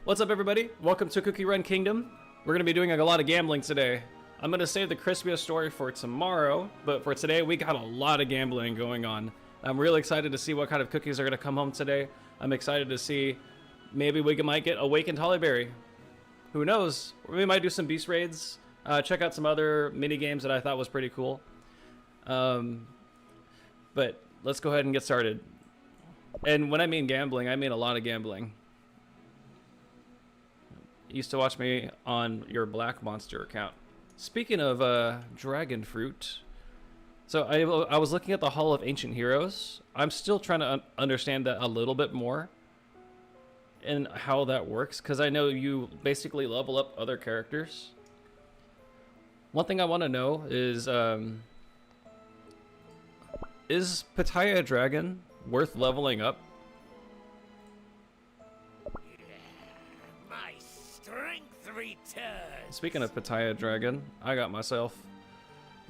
What's up, everybody? Welcome to Cookie Run Kingdom. We're gonna be doing a lot of gambling today. I'm gonna save the crispiest story for tomorrow, but for today we got a lot of gambling going on. I'm really excited to see what kind of cookies are gonna come home today. I'm excited to see maybe we might get Awakened Hollyberry. Who knows? We might do some beast raids. Check out some other mini games that I thought was pretty cool. But let's go ahead and get started. And when I mean gambling, I mean a lot of gambling. You used to watch me on your Black Monster account. Speaking of dragon fruit, so I was looking at the Hall of Ancient Heroes. I'm still trying to understand that a little bit more and how that works, because I know you basically level up other characters. One thing I want to know is Pattaya Dragon worth leveling up? My strength returns. Speaking of Pattaya Dragon, I got myself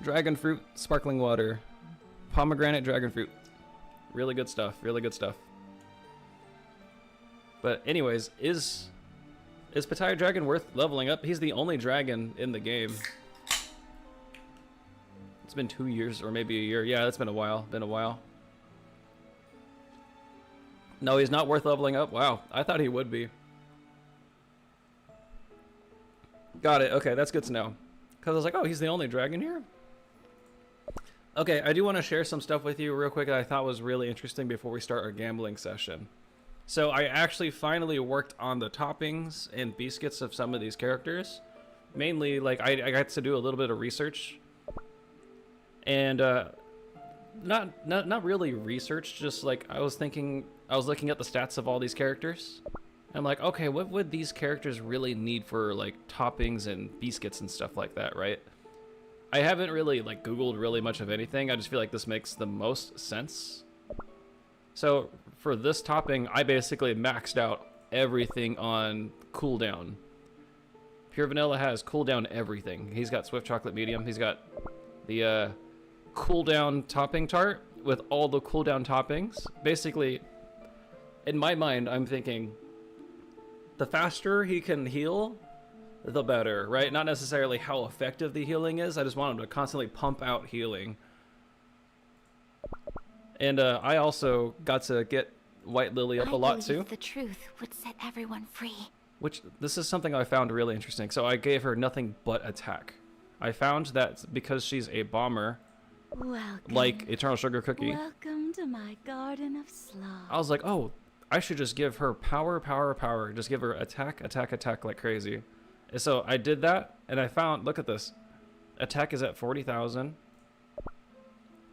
dragon fruit, sparkling water, pomegranate dragon fruit. Really good stuff, really good stuff. But anyways, is Pattaya Dragon worth leveling up? He's the only dragon in the game. It's been 2 years or maybe a year. Yeah, it's been a while. No, he's not worth leveling up. Wow, I thought he would be. Got it. Okay, that's good to know. Because I was like, oh, he's the only dragon here? Okay, I do want to share some stuff with you real quick that I thought was really interesting before we start our gambling session. So I actually finally worked on the toppings and biscuits of some of these characters. Mainly, like, I got to do a little bit of research. And not really research, just like I was looking at the stats of all these characters. I'm like, okay, what would these characters really need for like toppings and biscuits and stuff like that, right? I haven't really like Googled really much of anything. I just feel like this makes the most sense. So for this topping, I basically maxed out everything on cooldown. Pure Vanilla has cooldown everything. He's got Swift Chocolate Medium. He's got the cooldown topping tart with all the cooldown toppings. Basically, in my mind, I'm thinking the faster he can heal, the better, right? Not necessarily how effective the healing is. I just want him to constantly pump out healing. And I also got to get White Lily up a lot too. The truth would set everyone free. Which, this is something I found really interesting. So I gave her nothing but attack. I found that because she's a bomber, welcome, like Eternal Sugar Cookie. Welcome to my garden of sloth. I was like, oh, I should just give her power. Just give her attack like crazy. And so I did that, and I found, look at this. Attack is at 40,000.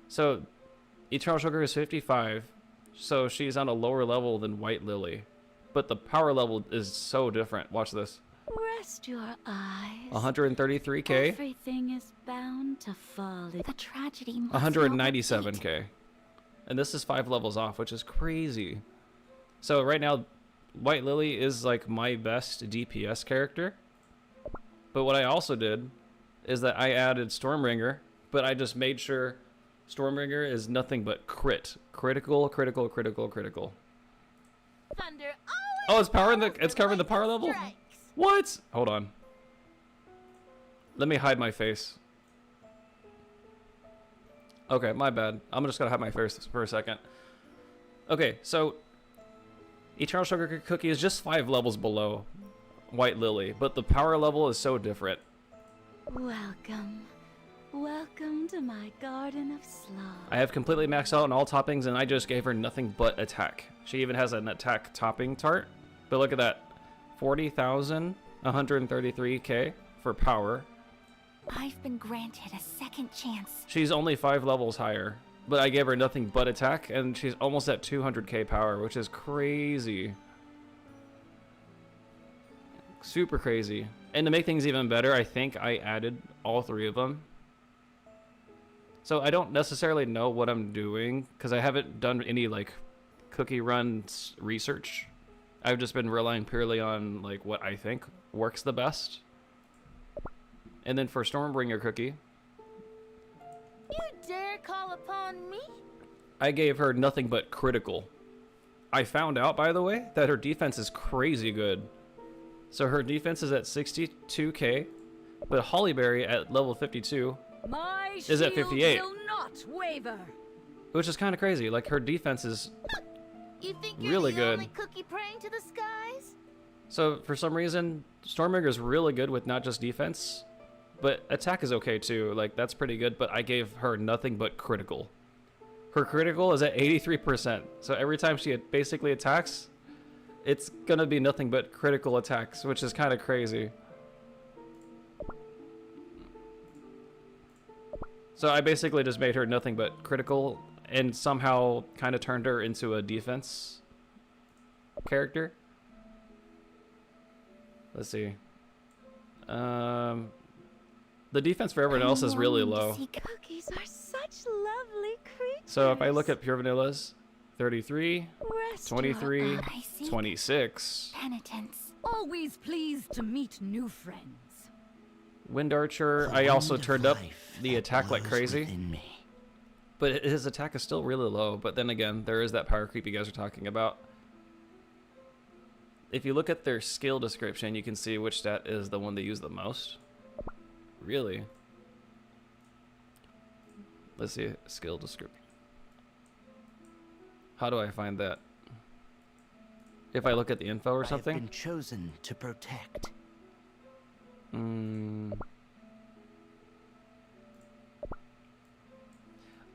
So Eternal Sugar is 55. So she's on a lower level than White Lily. But the power level is so different. Watch this. Rest your eyes. 133k. Everything is bound to fall. The tragedy must 197k. And this is 5 levels off, which is crazy. So right now, White Lily is like my best DPS character. But what I also did is that I added Stormbringer, but I just made sure Stormbringer is nothing but crit. Critical. Thunder Oh, it's covering the power level? What? Hold on. Let me hide my face. Okay, my bad. I'm just gonna hide my face for a second. Okay, so Eternal Sugar Cookie is just 5 levels below White Lily, but the power level is so different. Welcome to my garden of sloth. I have completely maxed out on all toppings, and I just gave her nothing but attack. She even has an attack topping tart. But look at that. 40,000, 133k for power. I've been granted a second chance. She's only 5 levels higher, but I gave her nothing but attack, and she's almost at 200k power, which is crazy. Super crazy. And to make things even better, I think I added all 3 of them. So I don't necessarily know what I'm doing, because I haven't done any like cookie run research. I've just been relying purely on like what I think works the best. And then for Stormbringer Cookie, You dare call upon me? I gave her nothing but critical. I found out, by the way, that her defense is crazy good. So her defense is at 62k, but Hollyberry at level 52 My is at shield 58, will not waver. which is kind of crazy. Like her defense is You think you're really the good. only cookie praying to the skies? So for some reason, Stormbringer is really good with not just defense, but attack is okay too. Like that's pretty good, but I gave her nothing but critical. Her critical is at 83%. So every time she basically attacks, it's gonna be nothing but critical attacks, which is kind of crazy. So I basically just made her nothing but critical and somehow kind of turned her into a defense character. Let's see. The defense for everyone else is really low. Cookies are such lovely creatures. So if I look at pure vanillas, 33, Rest 23, your eyes. 26. Penitence. Always pleased to meet new friends. Wind Archer, I also turned up the attack like crazy. But his attack is still really low. But then again, there is that power creep you guys are talking about. If you look at their skill description, you can see which stat is the one they use the most. Really? Let's see, skill description. How do I find that? If I look at the info or I have something? been chosen to protect.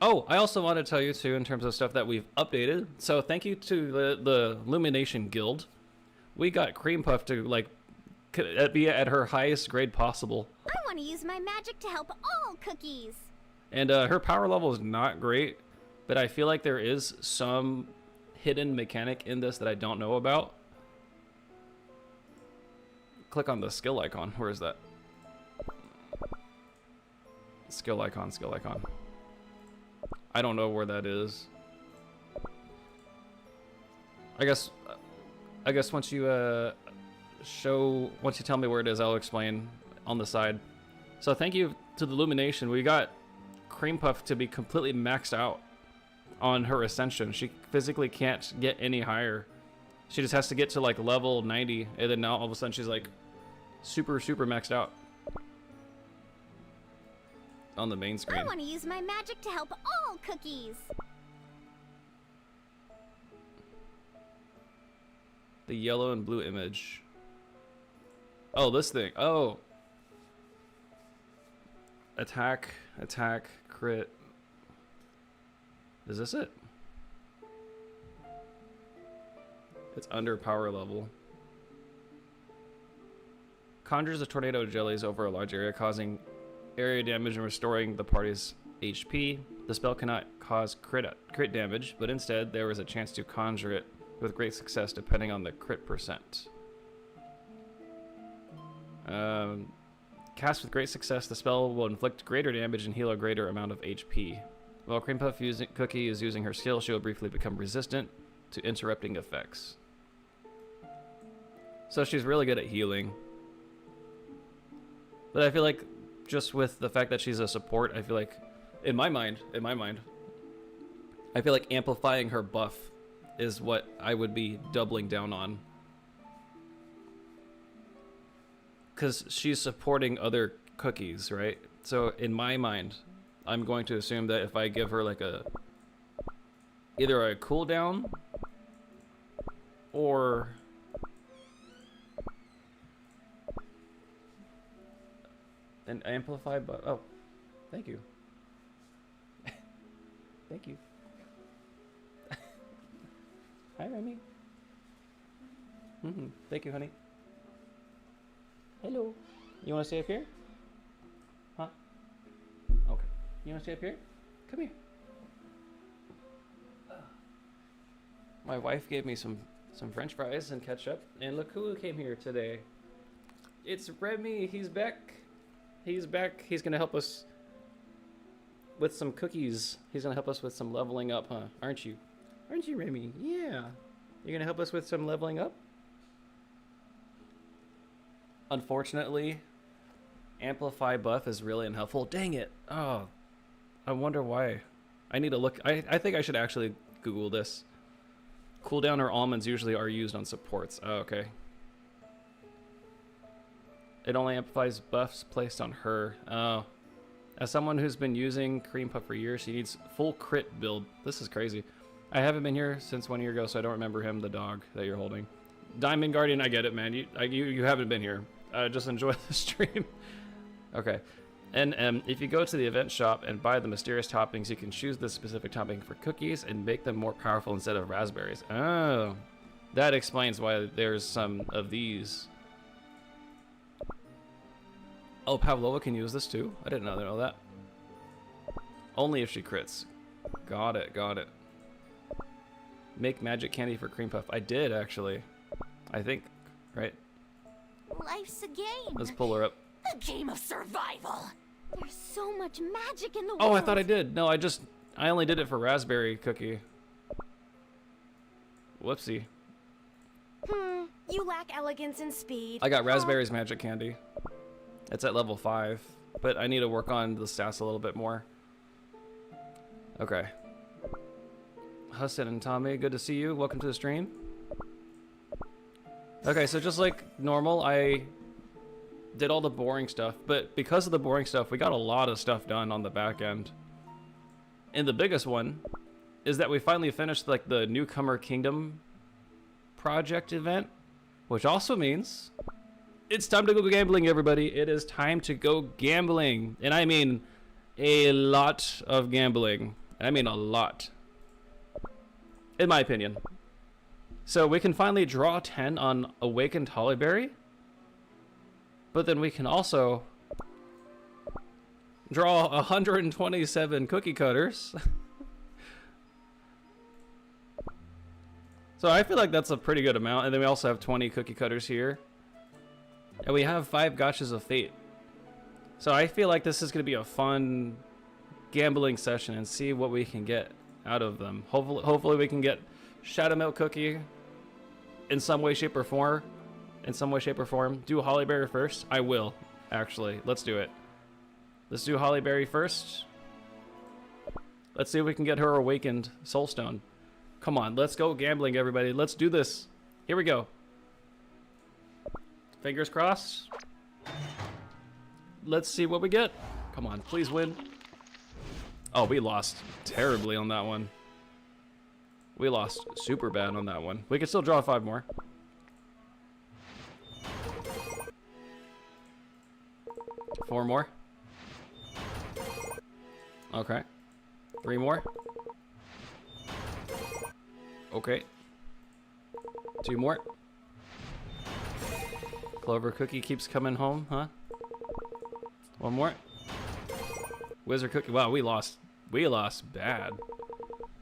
Oh, I also want to tell you too in terms of stuff that we've updated. So thank you to the Illumination Guild. We got Cream Puff to like be at her highest grade possible. I want to use my magic to help all cookies. And her power level is not great, but I feel like there is some hidden mechanic in this that I don't know about. Click on the skill icon. Where is that? Skill icon, skill icon. I don't know where that is. I guess once you once you tell me where it is, I'll explain on the side. So thank you to the Illumination. We got Cream Puff to be completely maxed out on her ascension. She physically can't get any higher. She just has to get to like level 90, and then now all of a sudden she's like super maxed out on the main screen. I want to use my magic to help all cookies. The yellow and blue image. Oh, this thing. Oh. Attack, crit. Is this it? It's under power level. Conjures a tornado of jellies over a large area, causing area damage and restoring the party's HP. The spell cannot cause crit damage, but instead there is a chance to conjure it with great success depending on the crit percent. Cast with great success, the spell will inflict greater damage and heal a greater amount of HP. While Cream Puff Cookie is using her skill, she will briefly become resistant to interrupting effects. So she's really good at healing. But I feel like just with the fact that she's a support, I feel like in my mind, I feel like amplifying her buff is what I would be doubling down on. Because she's supporting other cookies, right? So in my mind, I'm going to assume that if I give her like either a cooldown or an amplify buff. Oh, thank you. Thank you. Hi, Remy. Thank you, honey. Hello. You want to stay up here? Huh? Okay. You want to stay up here? Come here. My wife gave me some French fries and ketchup, and look who came here today. It's Remy. He's back. He's back. He's gonna help us with some cookies. He's gonna help us with some leveling up, huh? Aren't you? Aren't you, Remy? Yeah. You're gonna help us with some leveling up? Unfortunately, amplify buff is really unhelpful. Dang it. Oh, I wonder why. I need to look. I think I should actually Google this. Cooldown or almonds usually are used on supports. Oh, okay. It only amplifies buffs placed on her. Oh. As someone who's been using Cream Puff for years, she needs full crit build. This is crazy. I haven't been here since 1 year ago, so I don't remember him, the dog that you're holding. Diamond Guardian, I get it, man. You haven't been here. Just enjoy the stream. Okay. And if you go to the event shop and buy the mysterious toppings, you can choose the specific topping for cookies and make them more powerful instead of raspberries. Oh. That explains why there's some of these. Oh, Pavlova can use this too? I didn't know that. Only if she crits. Got it, got it. Make magic candy for Cream Puff. I did, actually. I think, right? Life's a game. Let's pull her up. A game of survival. There's so much magic in the world. Oh, I thought I did. No, I only did it for raspberry cookie. Whoopsie. You lack elegance and speed. I got raspberries magic candy. It's at level 5, but I need to work on the stats a little bit more. Okay. Hussein and Tommy, good to see you. Welcome to the stream. Okay, so just like normal, I did all the boring stuff, but because of the boring stuff, we got a lot of stuff done on the back end. And the biggest one is that we finally finished like the Newcomer Kingdom project event, which also means it's time to go gambling, everybody. It is time to go gambling. And I mean a lot of gambling. And I mean a lot. In my opinion. So we can finally draw 10 on Awakened Hollyberry. But then we can also draw 127 cookie cutters. So I feel like that's a pretty good amount. And then we also have 20 cookie cutters here. And we have 5 gachas of fate. So I feel like this is going to be a fun gambling session and see what we can get out of them. Hopefully we can get Shadow Milk Cookie in some way, shape, or form. Do Hollyberry first? I will, actually. Let's do it. Let's do Hollyberry first. Let's see if we can get her Awakened Soulstone. Come on, let's go gambling, everybody. Let's do this. Here we go. Fingers crossed. Let's see what we get. Come on, please win. Oh, we lost terribly on that one. We lost super bad on that one. We can still draw 5 more. Four more. Okay. 3 more. Okay. 2 more. Clover Cookie keeps coming home, huh? 1 more. Wizard Cookie. Wow, we lost. We lost bad.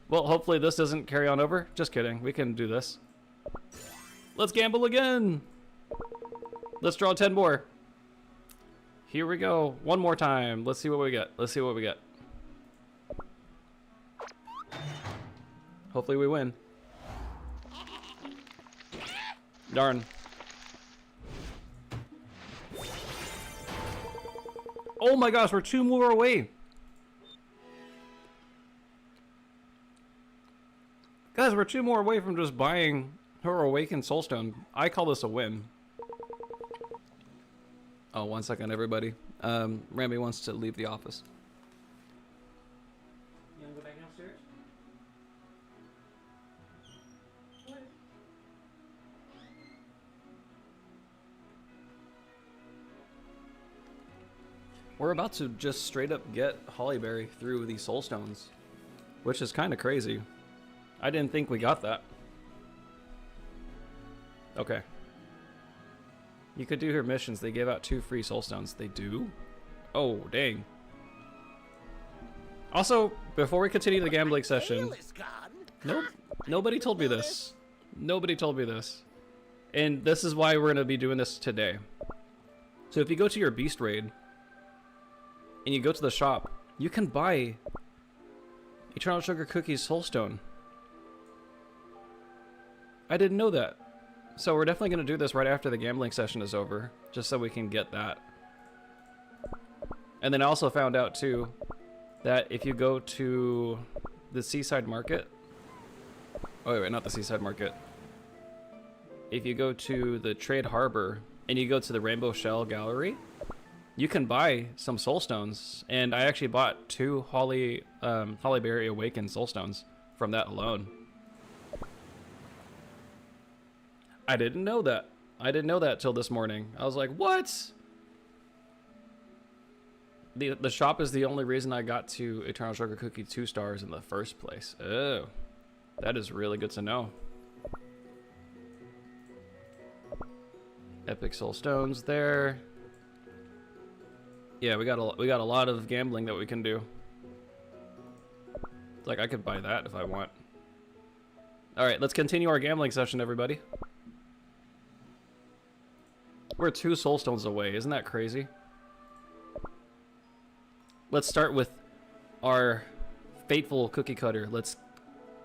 Well, hopefully this doesn't carry on over. Just kidding. We can do this. Let's gamble again. Let's draw 10 more. Here we go. 1 more time. Let's see what we get. Let's see what we get. Hopefully we win. Darn. Oh my gosh, we're 2 more away. Guys, we're 2 more away from just buying her Awakened Soulstone. I call this a win. Oh, 1 second, everybody. Ramby wants to leave the office. You wanna go back downstairs? We're about to just straight up get Hollyberry through these Soulstones, which is kind of crazy. I didn't think we got that. Okay. You could do her missions. They gave out 2 free Soulstones. They do? Oh, dang. Also, before we continue the gambling session... Nope. Nobody told me this. Nobody told me this. And this is why we're going to be doing this today. So if you go to your Beast Raid, and you go to the shop, you can buy Eternal Sugar Cookies Soulstone. I didn't know that. So we're definitely going to do this right after the gambling session is over, just so we can get that. And then I also found out too that if you go to the Seaside Market, oh wait, not the Seaside Market. If you go to the Trade Harbor and you go to the Rainbow Shell Gallery, you can buy some soul stones. And I actually bought 2 Hollyberry Awakened soul stones from that alone. I didn't know that. I didn't know that till this morning. I was like, what? The shop is the only reason I got to Eternal Sugar Cookie 2 stars in the first place. Oh, that is really good to know. Epic soul stones there. Yeah, we got a lot of gambling that we can do. Like, I could buy that if I want. All right, let's continue our gambling session, everybody. We're 2 soul stones away. Isn't that crazy? Let's start with our fateful cookie cutter. Let's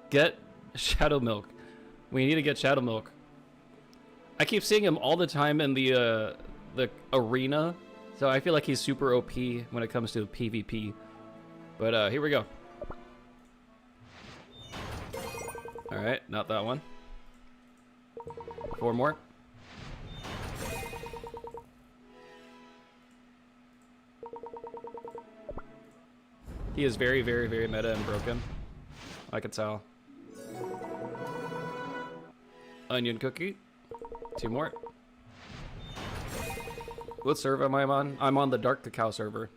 get Shadow Milk. We need to get Shadow Milk. I keep seeing him all the time in the arena, so I feel like he's super OP when it comes to PvP. But here we go. All right, not that one. 4 more. He is very, very, very meta and broken. I could tell. Onion cookie. 2 more. What server am I on? I'm on the Dark Cacao server.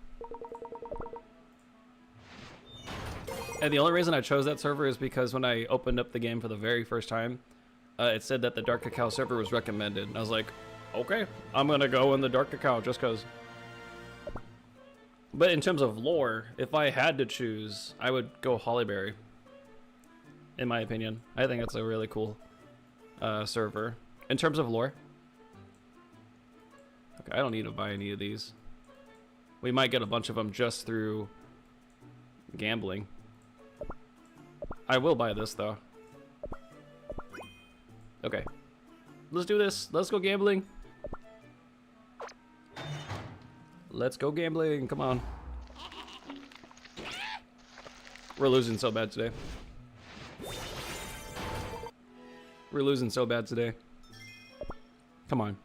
And the only reason I chose that server is because when I opened up the game for the very first time, it said that the Dark Cacao server was recommended. And I was like, okay, I'm gonna go in the Dark Cacao just cause. But in terms of lore, if I had to choose, I would go Hollyberry. In my opinion. I think that's a really cool server. In terms of lore. Okay, I don't need to buy any of these. We might get a bunch of them just through gambling. I will buy this though. Okay. Let's do this. Let's go gambling. Let's go gambling. Come on. We're losing so bad today. We're losing so bad today. Come on.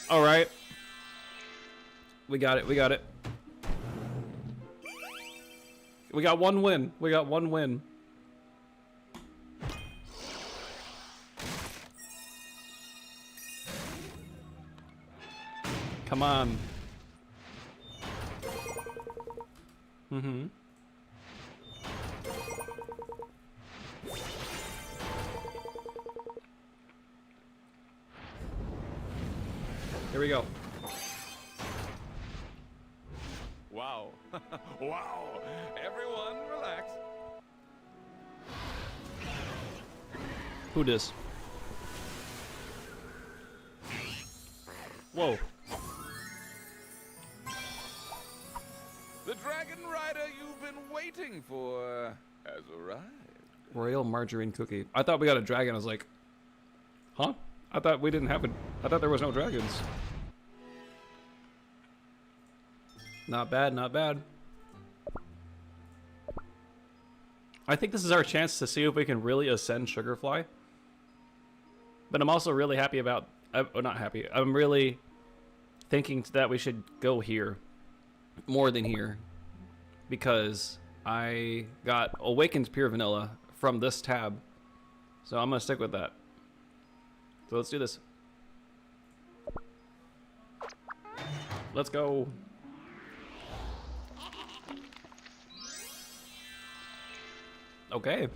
All right. We got it. We got it. We got 1 win. We got 1 win. Come on. Mm-hmm. Here we go. Wow. Wow. Everyone relax. Who dis? Whoa. The dragon rider you've been waiting for has arrived. Royal margarine cookie. I thought we got a dragon. I was like, huh? I thought we didn't have a... I thought there was no dragons. Not bad, not bad. I think this is our chance to see if we can really ascend Sugarfly. But I'm also really happy about... well, not happy. I'm really thinking that we should go here. More than here. Because I got Awakened Pure Vanilla from this tab. So I'm going to stick with that. So let's do this. Let's go. Okay.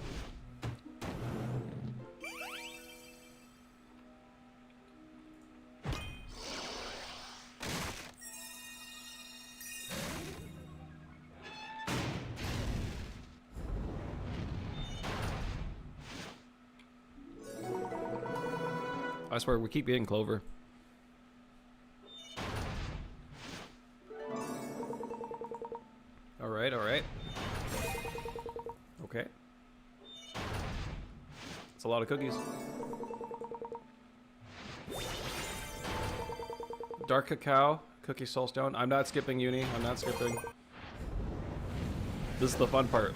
I swear, we keep getting clover. Alright, alright. Okay. It's a lot of cookies. Dark Cacao, Cookie Soulstone. I'm not skipping uni. I'm not skipping. This is the fun part.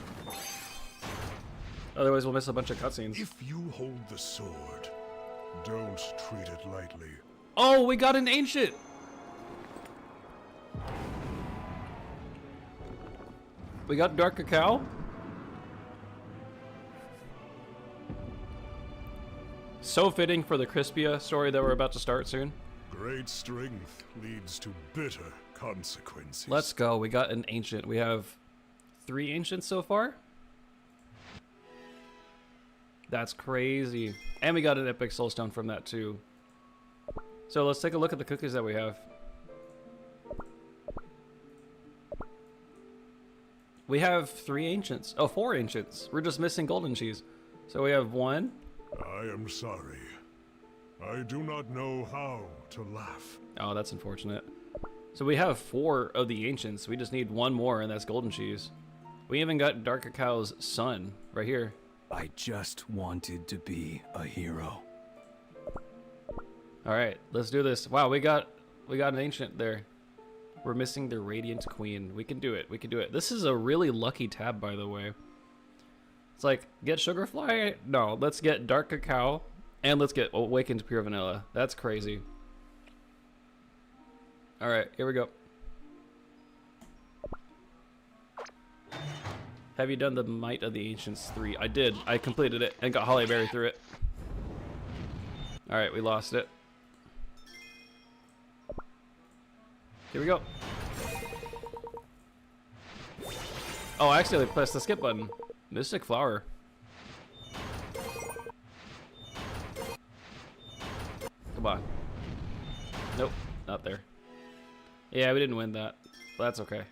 Otherwise, we'll miss a bunch of cutscenes. If you hold the sword, don't treat it lightly. Oh, we got an ancient! We got Dark Cacao? So fitting for the Crispia story that we're about to start soon. Great strength leads to bitter consequences. Let's go. We got an ancient. We have 3 ancients so far. That's crazy. And we got an epic soulstone from that too. So let's take a look at the cookies that we have. We have 3 ancients. Oh, 4 ancients. We're just missing golden cheese. So we have 1. I am sorry. I do not know how to laugh. Oh, that's unfortunate. So we have 4 of the ancients. We just need 1 more, and that's golden cheese. We even got Dark Cacao's son right here. I just wanted to be a hero. All right, let's do this. Wow, we got an ancient there. We're missing the Radiant Queen. We can do it. We can do it. This is a really lucky tab, by the way. It's like, get Sugarfly? No, let's get Dark Cacao, and let's get Awakened Pure Vanilla. That's crazy. All right, here we go. Have you done the Might of the Ancients 3? I did. I completed it and got Holly Berry through it. All right, we lost it. Here we go. Oh, I accidentally pressed the skip button. Mystic Flower. Come on. Nope, not there. Yeah, we didn't win that. But that's okay.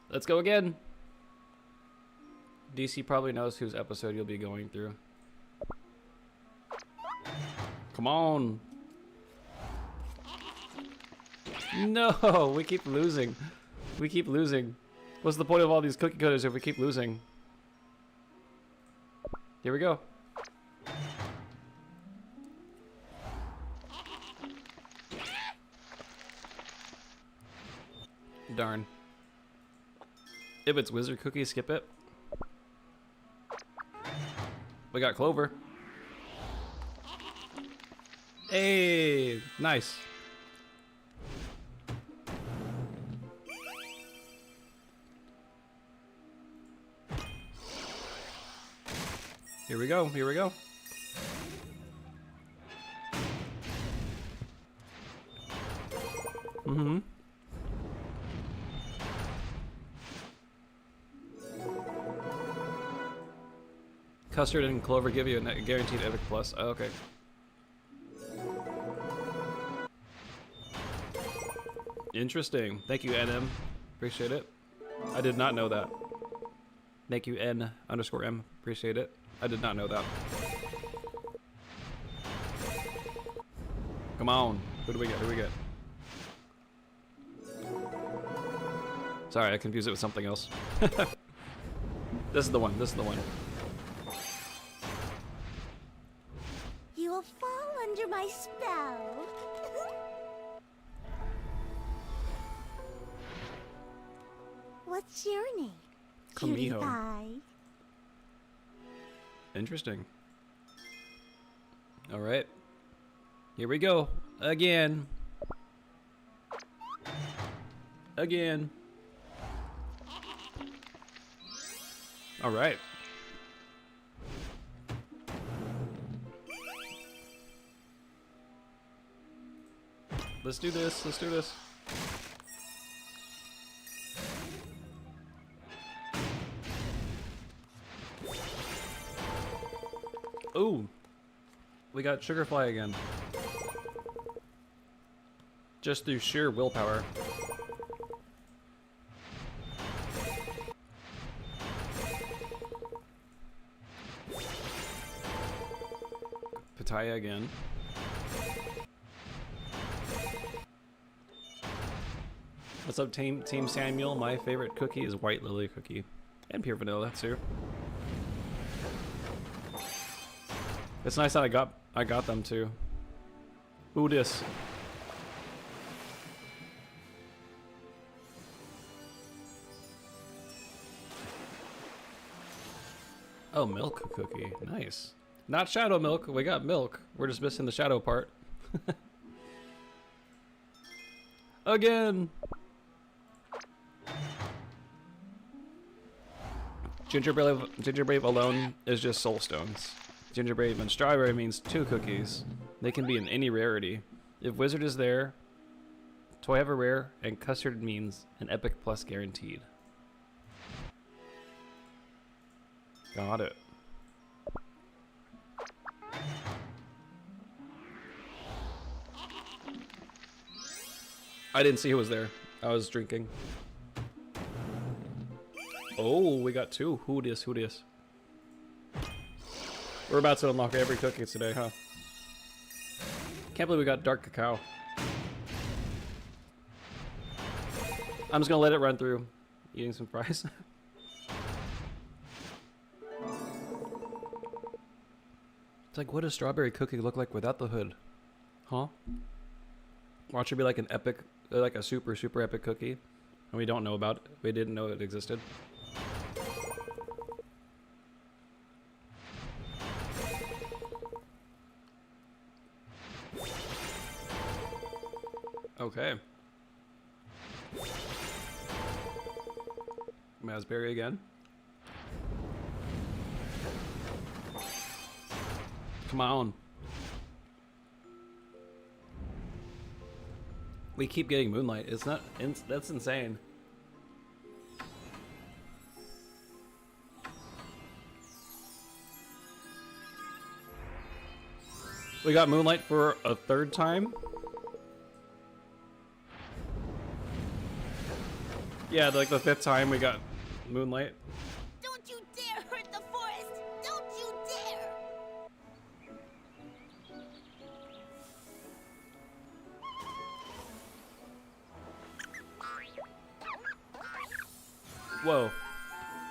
Let's go again. DC probably knows whose episode you'll be going through. Come on. No, we keep losing. We keep losing. What's the point of all these cookie cutters if we keep losing? Here we go. Darn. If it's wizard cookie, skip it. We got Clover. Hey, nice. Here we go, here we go. Mm-hmm. Custard and Clover give you a guaranteed Epic Plus. Oh, okay. Interesting. Thank you, NM. Appreciate it. I did not know that. Thank you, N_M. Appreciate it. I did not know that. Come on. Who do we get? Who do we get? Sorry, I confused it with something else. This is the one. This is the one. You will fall under my spell. What's your name? Cutie Kamiho. pie. Interesting. All right. Here we go. Again. Again. All right. Let's do this. Let's do this. Ooh. We got Sugarfly again. Just through sheer willpower. Pitaya again. What's up, Team Samuel? My favorite cookie is White Lily cookie. And pure vanilla, too. It's nice that I got them, too. Ooh, this. Oh, milk cookie. Nice. Not shadow milk. We got milk. We're just missing the shadow part. Again. Gingerbrave alone is just soul stones. Gingerbrave and strawberry means 2 cookies. They can be in any rarity. If wizard is there, toy have a rare, and custard means an epic plus guaranteed. Got it. I didn't see who was there. I was drinking. Oh, we got 2. Who dis? Who dis? We're about to unlock every cookie today, huh? Can't believe we got dark cacao. I'm just gonna let it run through. Eating some fries. It's like, what does strawberry cookie look like without the hood? Huh? Watch it be like an epic, like a super, super epic cookie. And we don't know about it. We didn't know it existed. Okay. Raspberry again. Come on. We keep getting moonlight. It's not. That's insane. We got moonlight for a 3rd time. Yeah, like the 5th time we got moonlight. Don't you dare hurt the forest! Don't you dare! Whoa.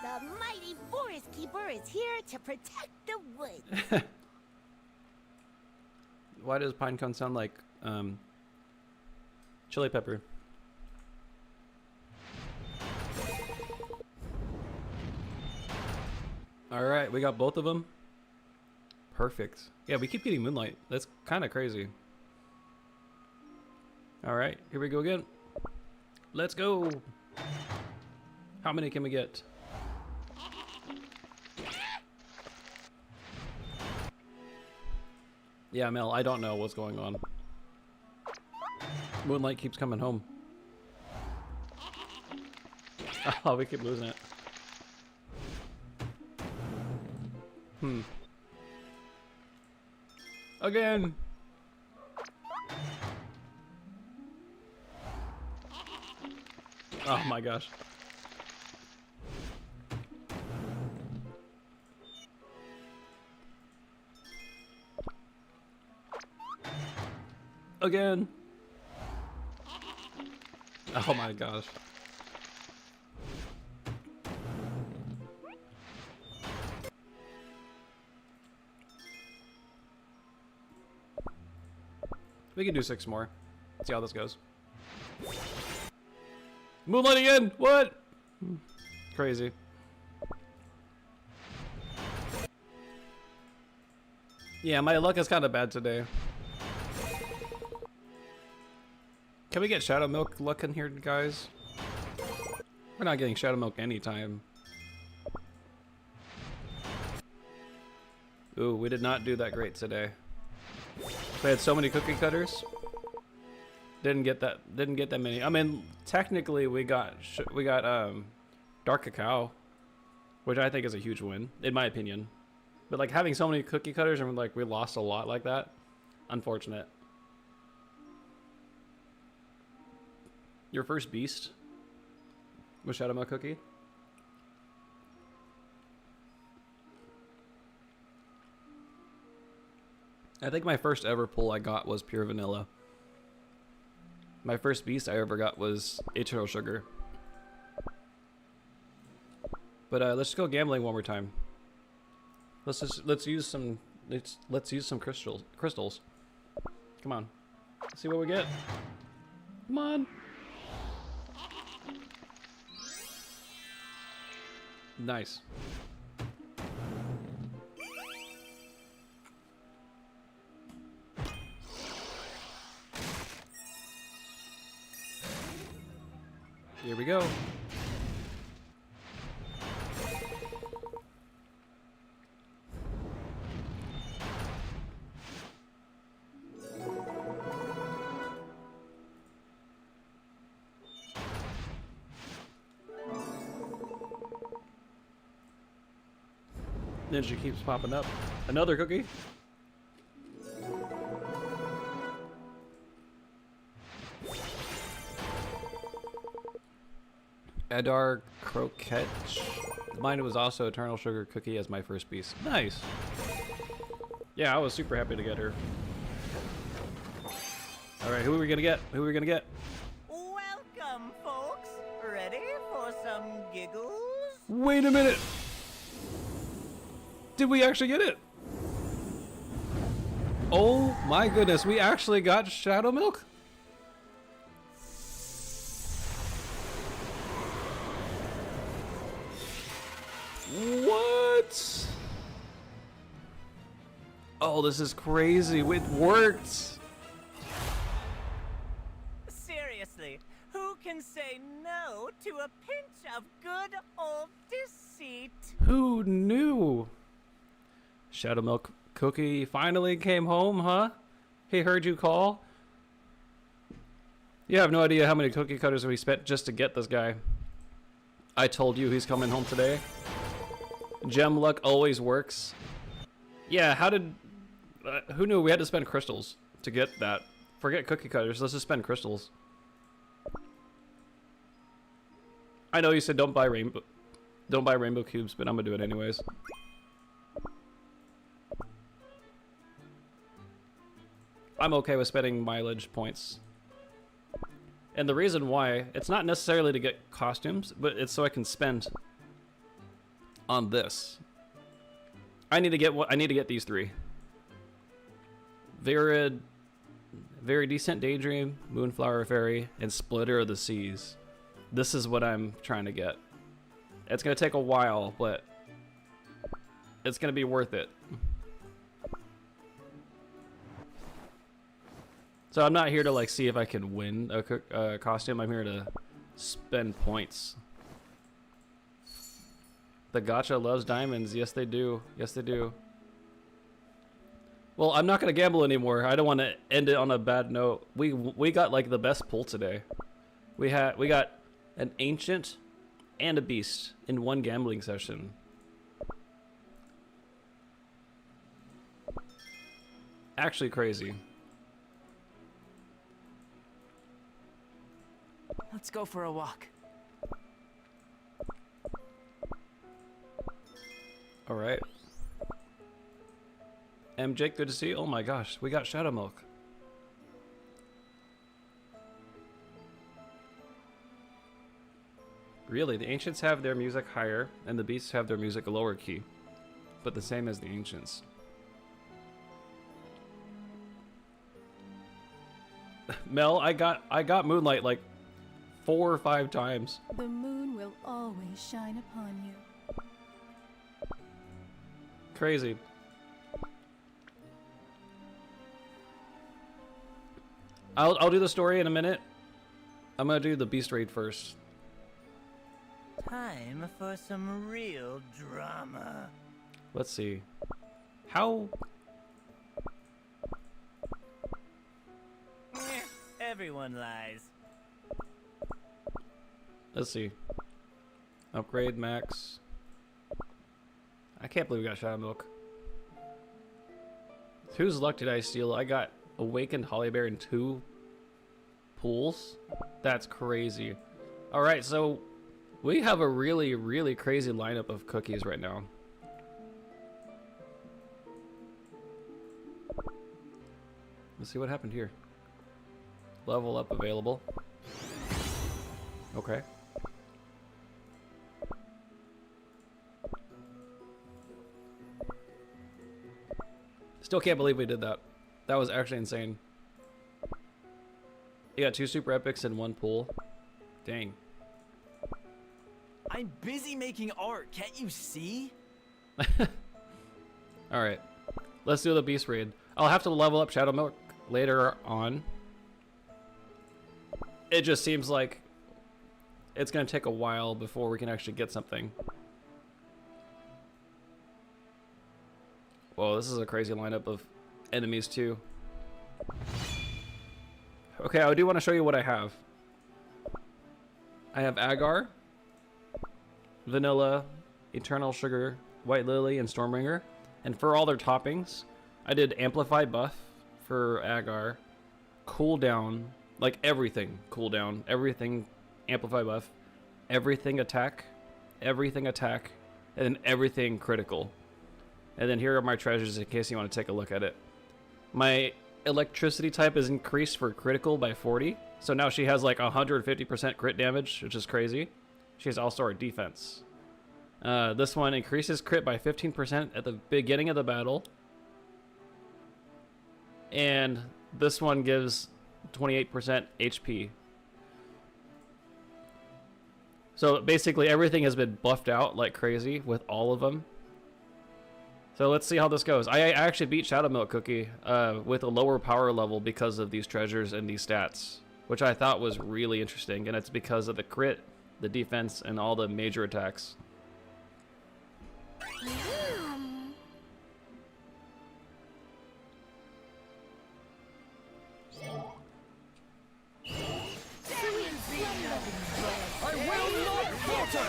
The mighty forest keeper is here to protect the woods. Why does pinecone sound like chili pepper? All right, we got both of them. Perfect. Yeah, we keep getting moonlight. That's kind of crazy. All right, here we go again. Let's go. How many can we get? Yeah, Mel, I don't know what's going on. Moonlight keeps coming home. Oh, we keep losing it. Again. Oh my gosh. Again. Oh my gosh. We can do 6 more. See how this goes. Moonlight again! What? Crazy. Yeah, my luck is kind of bad today. Can we get Shadow Milk luck in here, guys? We're not getting Shadow Milk anytime. Ooh, we did not do that great today. We had so many cookie cutters. Didn't get that many. I mean, technically we got dark cacao, which I think is a huge win in my opinion. But like having so many cookie cutters and like we lost a lot like that, unfortunate. Your first beast was Shadow Milk Cookie. I think my first ever pull I got was pure vanilla. My first beast I ever got was eternal sugar. But let's just go gambling one more time. Let's use some crystals. Come on. Let's see what we get. Come on. Nice. Here we go. Then she keeps popping up. Another cookie. Edar Croquette. Mine was also Eternal Sugar Cookie as my first piece. Nice. Yeah, I was super happy to get her. Alright, who are we gonna get? Who are we gonna get? Welcome, folks. Ready for some giggles? Wait a minute! Did we actually get it? Oh my goodness, we actually got Shadow Milk? What? Oh, this is crazy. It worked. Seriously, who can say no to a pinch of good old deceit? Who knew? Shadow Milk Cookie finally came home, huh? He heard you call? You have no idea how many cookie cutters we spent just to get this guy. I told you he's coming home today. Gem luck always works. Yeah, how did... who knew we had to spend crystals to get that? Forget cookie cutters, let's just spend crystals. I know you said don't buy rainbow cubes, but I'm gonna do it anyways. I'm okay with spending mileage points. And the reason why, it's not necessarily to get costumes, but it's so I can spend on this. I need to get these three. Very Decent Daydream, Moonflower Fairy, and Splitter of the Seas. This is what I'm trying to get. It's gonna take a while, but it's gonna be worth it. So I'm not here to like see if I can win a costume. I'm here to spend points. The gacha loves diamonds. Yes, they do. Yes, they do. Well, I'm not gonna gamble anymore. I don't want to end it on a bad note. We got like the best pull today. We got an ancient and a beast in one gambling session. Actually crazy. Let's go for a walk. All right. Jake, good to see you. Oh my gosh, we got Shadow Milk. Really, the ancients have their music higher, and the beasts have their music lower key, but the same as the ancients. Mel, I got Moonlight like 4 or 5 times. The moon will always shine upon you. Crazy. I'll do the story in a minute. I'm gonna do the beast raid first. Time for some real drama. Let's see. How? Everyone lies. Let's see. Upgrade max. I can't believe we got Shadow Milk. Whose luck did I steal? I got Awakened Hollybear in 2 pools? That's crazy. Alright, so we have a really, really crazy lineup of cookies right now. Let's see what happened here. Level up available. Okay. Still can't believe we did that. That was actually insane. You got 2 super epics in 1 pool. Dang. I'm busy making art, can't you see? Alright. Let's do the beast raid. I'll have to level up Shadow Milk later on. It just seems like it's gonna take a while before we can actually get something. Whoa, this is a crazy lineup of enemies too. Okay, I do want to show you what I have. I have Agar, Vanilla, Eternal Sugar, White Lily, and Stormbringer. And for all their toppings, I did Amplify buff for Agar, cooldown, like everything cooldown, everything Amplify buff, everything attack, and then everything critical. And then here are my treasures in case you want to take a look at it. My electricity type is increased for critical by 40. So now she has like 150% crit damage, which is crazy. She has also our defense. This one increases crit by 15% at the beginning of the battle. And this one gives 28% HP. So basically everything has been buffed out like crazy with all of them. So let's see how this goes. I actually beat Shadow Milk Cookie with a lower power level because of these treasures and these stats, which I thought was really interesting. And it's because of the crit, the defense, and all the major attacks. I will not falter!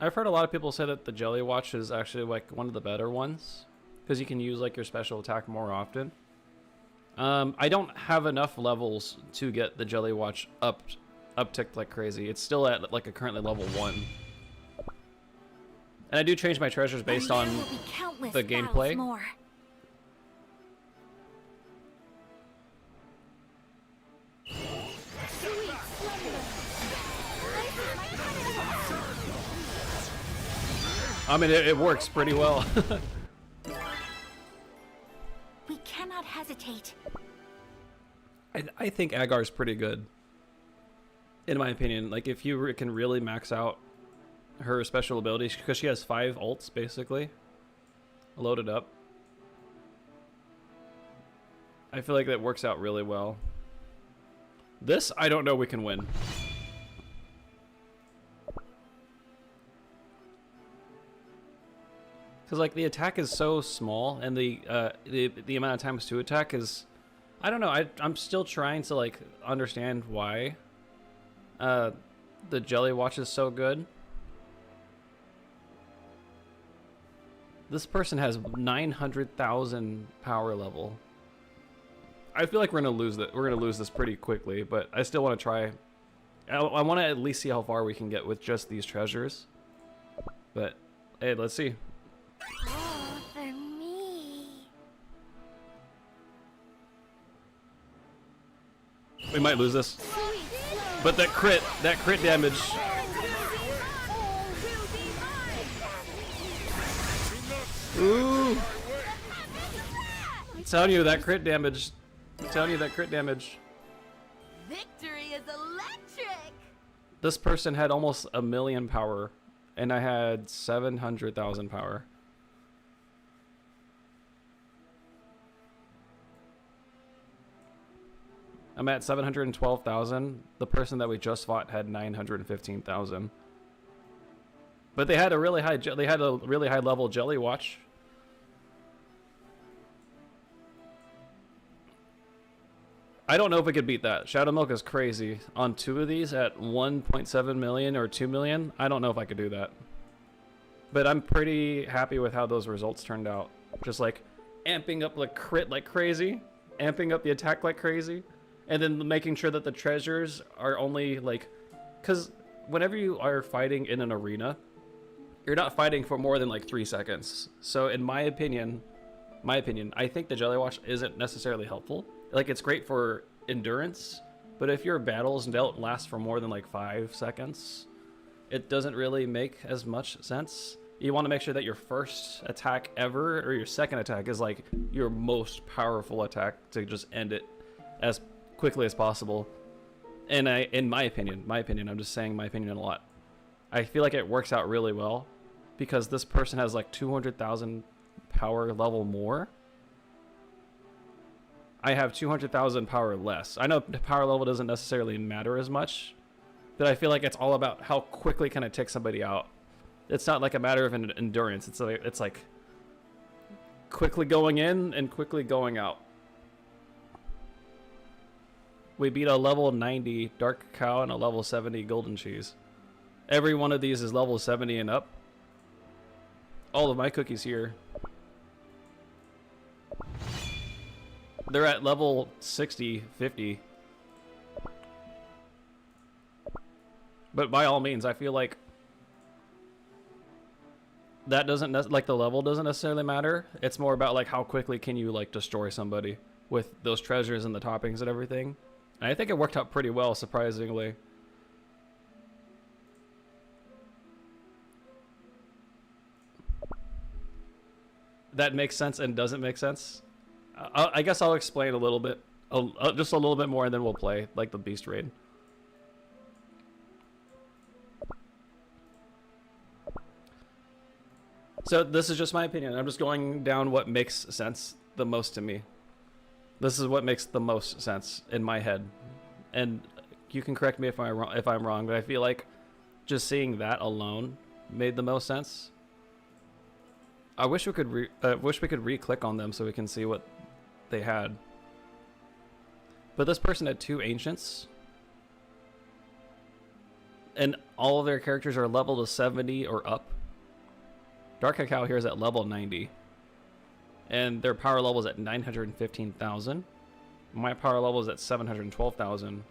I've heard a lot of people say that the Jelly Watch is actually like one of the better ones because you can use like your special attack more often. I don't have enough levels to get the Jelly Watch upticked like crazy. It's still at like a currently level 1. And I do change my treasures based on the gameplay. More. I mean, it works pretty well. We cannot hesitate. I think Agar's pretty good, in my opinion. Like, if you can really max out her special abilities, because she has 5 ults, basically, loaded up. I feel like that works out really well. This, I don't know we can win. Because like the attack is so small, and the amount of times to attack is, I don't know. I'm still trying to like understand why the Jelly Watch is so good. This person has 900,000 power level. I feel like we're gonna lose that. We're gonna lose this pretty quickly, but I still want to try. I want to at least see how far we can get with just these treasures. But hey, let's see. Oh, for me. We might lose this. But that crit damage. Ooh. I'm telling you that crit damage. I'm telling you that crit damage. Victory is electric. This person had almost 1,000,000 power, and I had 700,000 power. I'm at 712,000. The person that we just fought had 915,000. But they had a really high level Jelly Watch. I don't know if we could beat that. Shadow Milk is crazy. On 2 of these at 1.7 million or 2 million, I don't know if I could do that. But I'm pretty happy with how those results turned out. Just like amping up the crit like crazy, amping up the attack like crazy, and then making sure that the treasures are only like, because whenever you are fighting in an arena, you're not fighting for more than like 3 seconds. So in my opinion, I think the Jelly Watch isn't necessarily helpful. Like, it's great for endurance, but if your battles don't last for more than like 5 seconds, it doesn't really make as much sense. You want to make sure that your first attack ever, or your second attack, is like your most powerful attack to just end it as quickly as possible. And in my opinion, I'm just saying my opinion a lot. I feel like it works out really well because this person has like 200,000 power level more. I have 200,000 power less. I know power level doesn't necessarily matter as much, but I feel like it's all about how quickly can I take somebody out. It's not like a matter of an endurance. It's like quickly going in and quickly going out. We beat a level 90 dark cacao and a level 70 golden cheese. Every one of these is level 70 and up. All of my cookies here, they're at level 60, 50. But by all means, I feel like that doesn't like the level doesn't necessarily matter. It's more about like how quickly can you like destroy somebody with those treasures and the toppings and everything. And I think it worked out pretty well, surprisingly. That makes sense and doesn't make sense. I guess I'll explain a little bit, just a little bit more, and then we'll play like the beast raid. So this is just my opinion. I'm just going down what makes sense the most to me. This is what makes the most sense in my head, and you can correct me if I'm wrong. But I feel like just seeing that alone made the most sense. I wish we could re-click on them so we can see what they had. But this person had 2 ancients, and all of their characters are level to 70 or up. Dark Cacao here is at level 90, and their power level is at 915,000. My power level is at 712,000.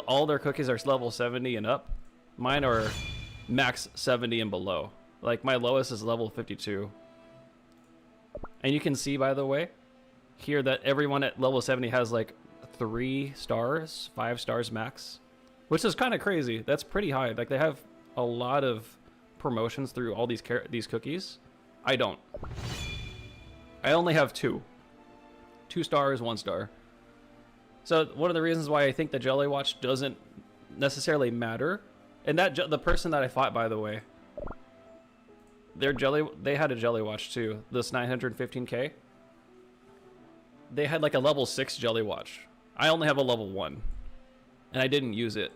All their cookies are level 70 and up. Mine are max 70 and below. Like my lowest is level 52. And you can see, by the way, here that everyone at level 70 has like 3 stars, 5 stars max, which is kind of crazy. That's pretty high. Like they have a lot of promotions through all these cookies. I don't. I only have 2 stars, 1 star. So one of the reasons why I think the Jelly Watch doesn't necessarily matter, and that the person that I fought, by the way, they had a Jelly Watch too. This 915k. They had like a level 6 Jelly Watch. I only have a level 1, and I didn't use it.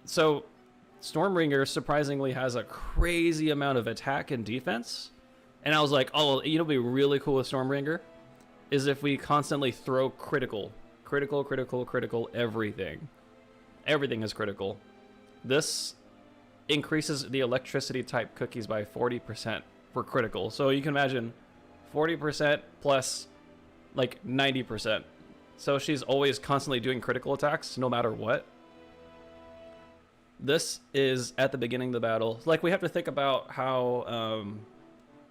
So Stormbringer surprisingly has a crazy amount of attack and defense, and I was like, oh, you know, what'd be really cool with Stormbringer is if we constantly throw critical, everything. Everything is critical. This increases the electricity type cookies by 40% for critical. So you can imagine 40% plus like 90%. So she's always constantly doing critical attacks no matter what. This is at the beginning of the battle. Like, we have to think about how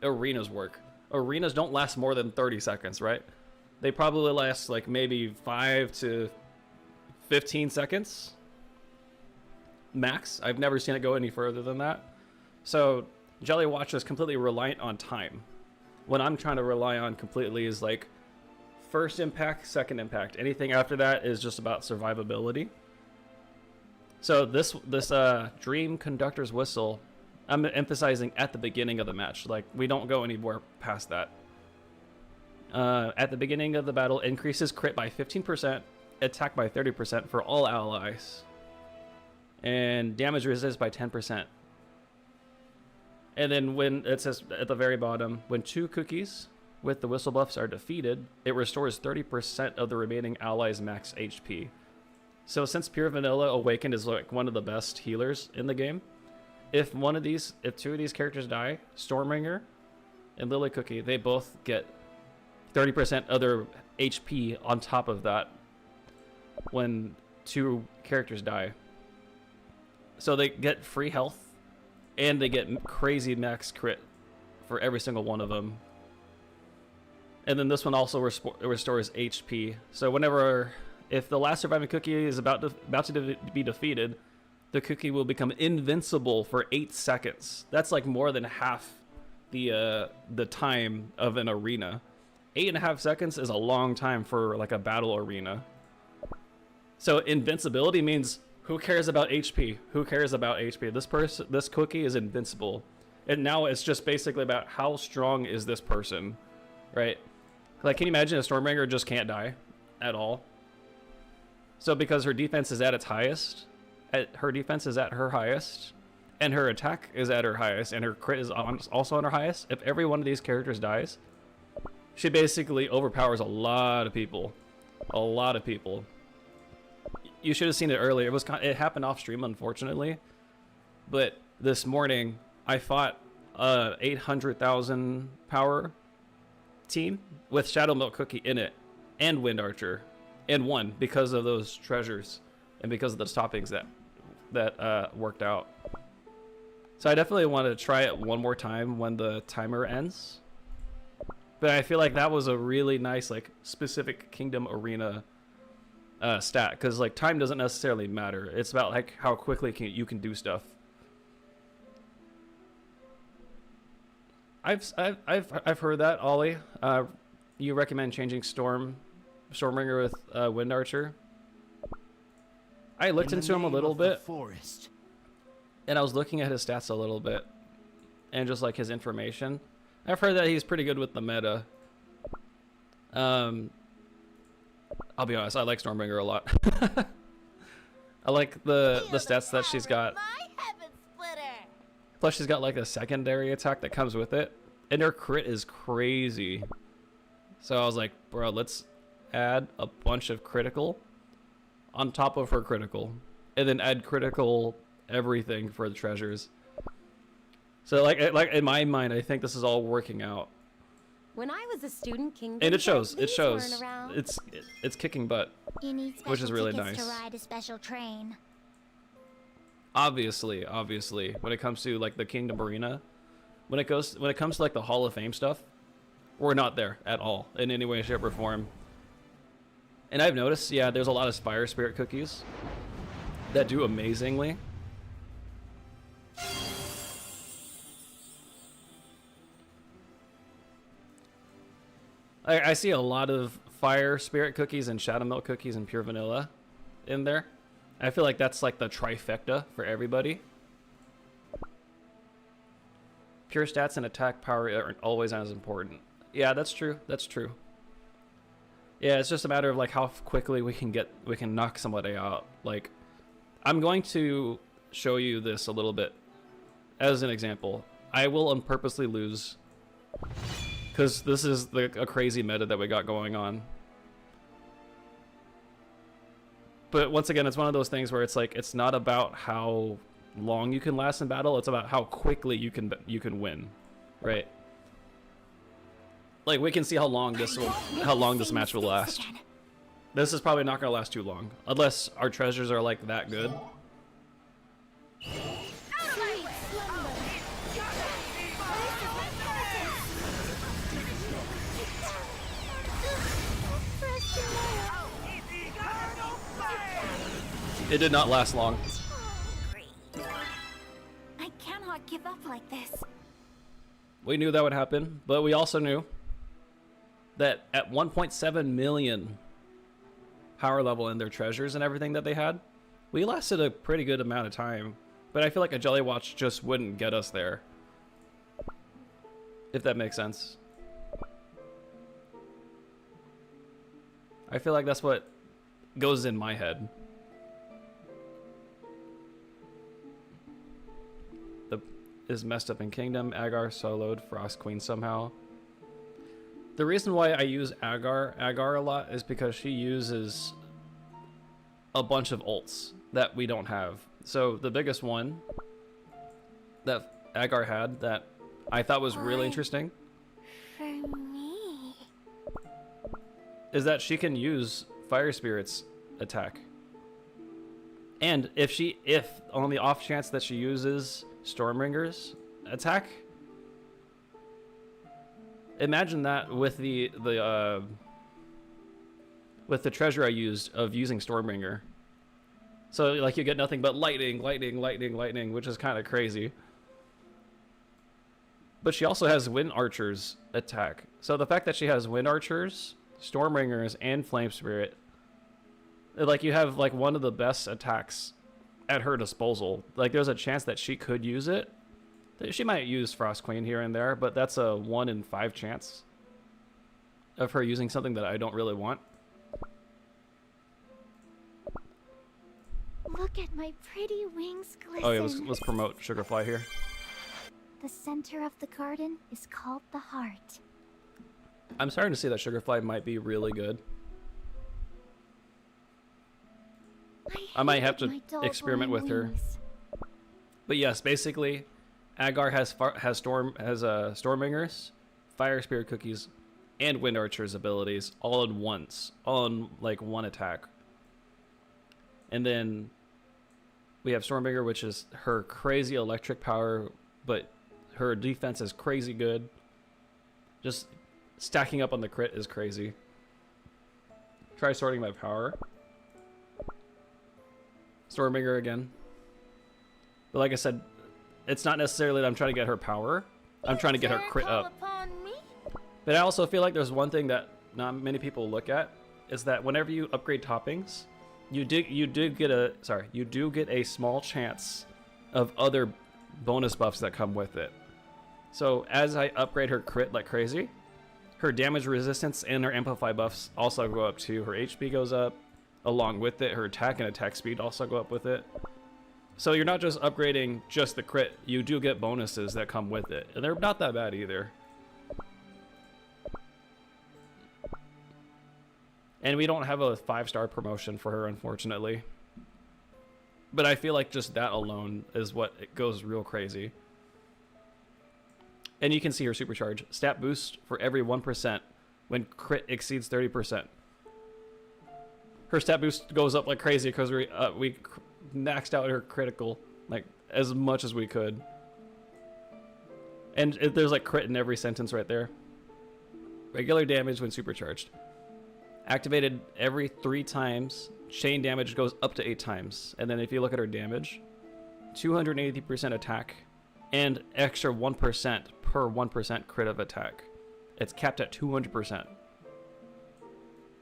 arenas work. Arenas don't last more than 30 seconds, right? They probably last like maybe 5 to 15 seconds max. I've never seen it go any further than that. So Jelly Watch is completely reliant on time. What I'm trying to rely on completely is like first impact, second impact. Anything after that is just about survivability. So this Dream Conductor's Whistle, I'm emphasizing at the beginning of the match. Like, we don't go anywhere past that. At the beginning of the battle, increases crit by 15%, attack by 30% for all allies, and damage resist by 10%. And then when it says at the very bottom, when 2 cookies with the whistle buffs are defeated, it restores 30% of the remaining allies' max HP. So since Pure Vanilla Awakened is like one of the best healers in the game, if 2 of these characters die, Stormbringer and Lily Cookie, they both get 30% of their HP on top of that when 2 characters die. So they get free health, and they get crazy max crit for every single one of them. And then this one also restores HP. So if the last surviving cookie is about to be defeated, the cookie will become invincible for 8 seconds. That's like more than half the time of an arena. 8.5 seconds is a long time for like a battle arena. So invincibility means Who cares about HP? Who cares about HP? This cookie is invincible. And now it's just basically about how strong is this person, right? Like, can you imagine a Stormbringer just can't die at all? So because her defense is at its highest, her defense is at her highest, and her attack is at her highest, and her crit is also on her highest. If every one of these characters dies, she basically overpowers a lot of people. A lot of people. You should have seen it earlier. It happened off stream, unfortunately. But this morning, I fought a 800,000 power team with Shadow Milk Cookie in it, and Wind Archer, and won because of those treasures and because of those toppings that worked out. So I definitely want to try it one more time when the timer ends. But I feel like that was a really nice, like, specific Kingdom Arena stat, because like time doesn't necessarily matter. It's about like how quickly you can do stuff. I've heard that, Ollie. You recommend changing Stormbringer with Wind Archer. I looked into him a little bit, and I was looking at his stats a little bit, and just like his information. I've heard that he's pretty good with the meta. I'll be honest, I like Stormbringer a lot. I like the stats that she's got. Plus she's got like a secondary attack that comes with it, and her crit is crazy. So I was like, bro, let's add a bunch of critical on top of her critical, and then add critical everything for the treasures. So like in my mind, I think this is all working out. When I was a student, Kingdom And it shows. It weren't shows. around. It's kicking butt, You need special which is really tickets nice. to ride a special train. Obviously, when it comes to like the Kingdom Arena, when it comes to like the Hall of Fame stuff, we're not there at all in any way, shape, or form. And I've noticed, yeah, there's a lot of Spire Spirit cookies that do amazingly. I see a lot of Fire Spirit cookies and Shadow Milk cookies and Pure Vanilla in there. I feel like that's like the trifecta for everybody. Pure stats and attack power aren't always as important. Yeah, that's true. That's true. Yeah, it's just a matter of like how quickly we can knock somebody out. Like, I'm going to show you this a little bit as an example. I will unpurposely lose because this is a crazy meta that we got going on. But once again, it's one of those things where it's like, it's not about how long you can last in battle, it's about how quickly you can win, right? Like, we can see how long this match will last. This is probably not gonna last too long, unless our treasures are like that good. It did not last long. I cannot give up like this. We knew that would happen, but we also knew that at 1.7 million power level in their treasures and everything that they had, we lasted a pretty good amount of time. But I feel like a Jelly Watch just wouldn't get us there, if that makes sense. I feel like that's what goes in my head. Is messed up in Kingdom. Agar soloed Frost Queen somehow. The reason why I use Agar a lot is because she uses a bunch of ults that we don't have. So the biggest one that Agar had that I thought was really interesting For me. is that she can use Fire Spirit's attack. And if on the off chance that she uses Stormbringer's attack, imagine that with the treasure I used of using Stormbringer. So like you get nothing but lightning, which is kind of crazy. But she also has Wind Archer's attack. So the fact that she has Wind Archers, Stormbringers, and Flame Spirit, like you have like one of the best attacks at her disposal. Like, there's a chance that she could use it. She might use Frost Queen here and there, but that's a 1 in 5 chance of her using something that I don't really want. Look at my pretty wings glisten. Oh yeah, let's promote Sugarfly here. The center of the garden is called the heart. I'm starting to see that Sugarfly might be really good. I might have to experiment with her. But yes, basically, Agar has Stormbringers, Fire Spirit Cookies, and Wind Archer's abilities all in once, all in like one attack. And then we have Stormbringer, which is her crazy electric power, but her defense is crazy good. Just stacking up on the crit is crazy. Try sorting by power. Stormbringer again. But like I said, it's not necessarily that I'm trying to get her power. I'm trying to get her crit up. But I also feel like there's one thing that not many people look at, is that whenever you upgrade toppings, you do get a small chance of other bonus buffs that come with it. So as I upgrade her crit like crazy, her damage resistance and her amplify buffs also go up too. Her HP goes up. Along with it, her attack and attack speed also go up with it. So you're not just upgrading just the crit, you do get bonuses that come with it. And they're not that bad either. And we don't have a 5-star promotion for her, unfortunately. But I feel like just that alone is what it goes real crazy. And you can see her supercharge. Stat boost for every 1% when crit exceeds 30%. Her stat boost goes up like crazy because we maxed out her critical like as much as we could. And there's like crit in every sentence right there. Regular damage when supercharged. Activated every 3 times. Chain damage goes up to 8 times. And then if you look at her damage, 280% attack and extra 1% per 1% crit of attack. It's capped at 200%.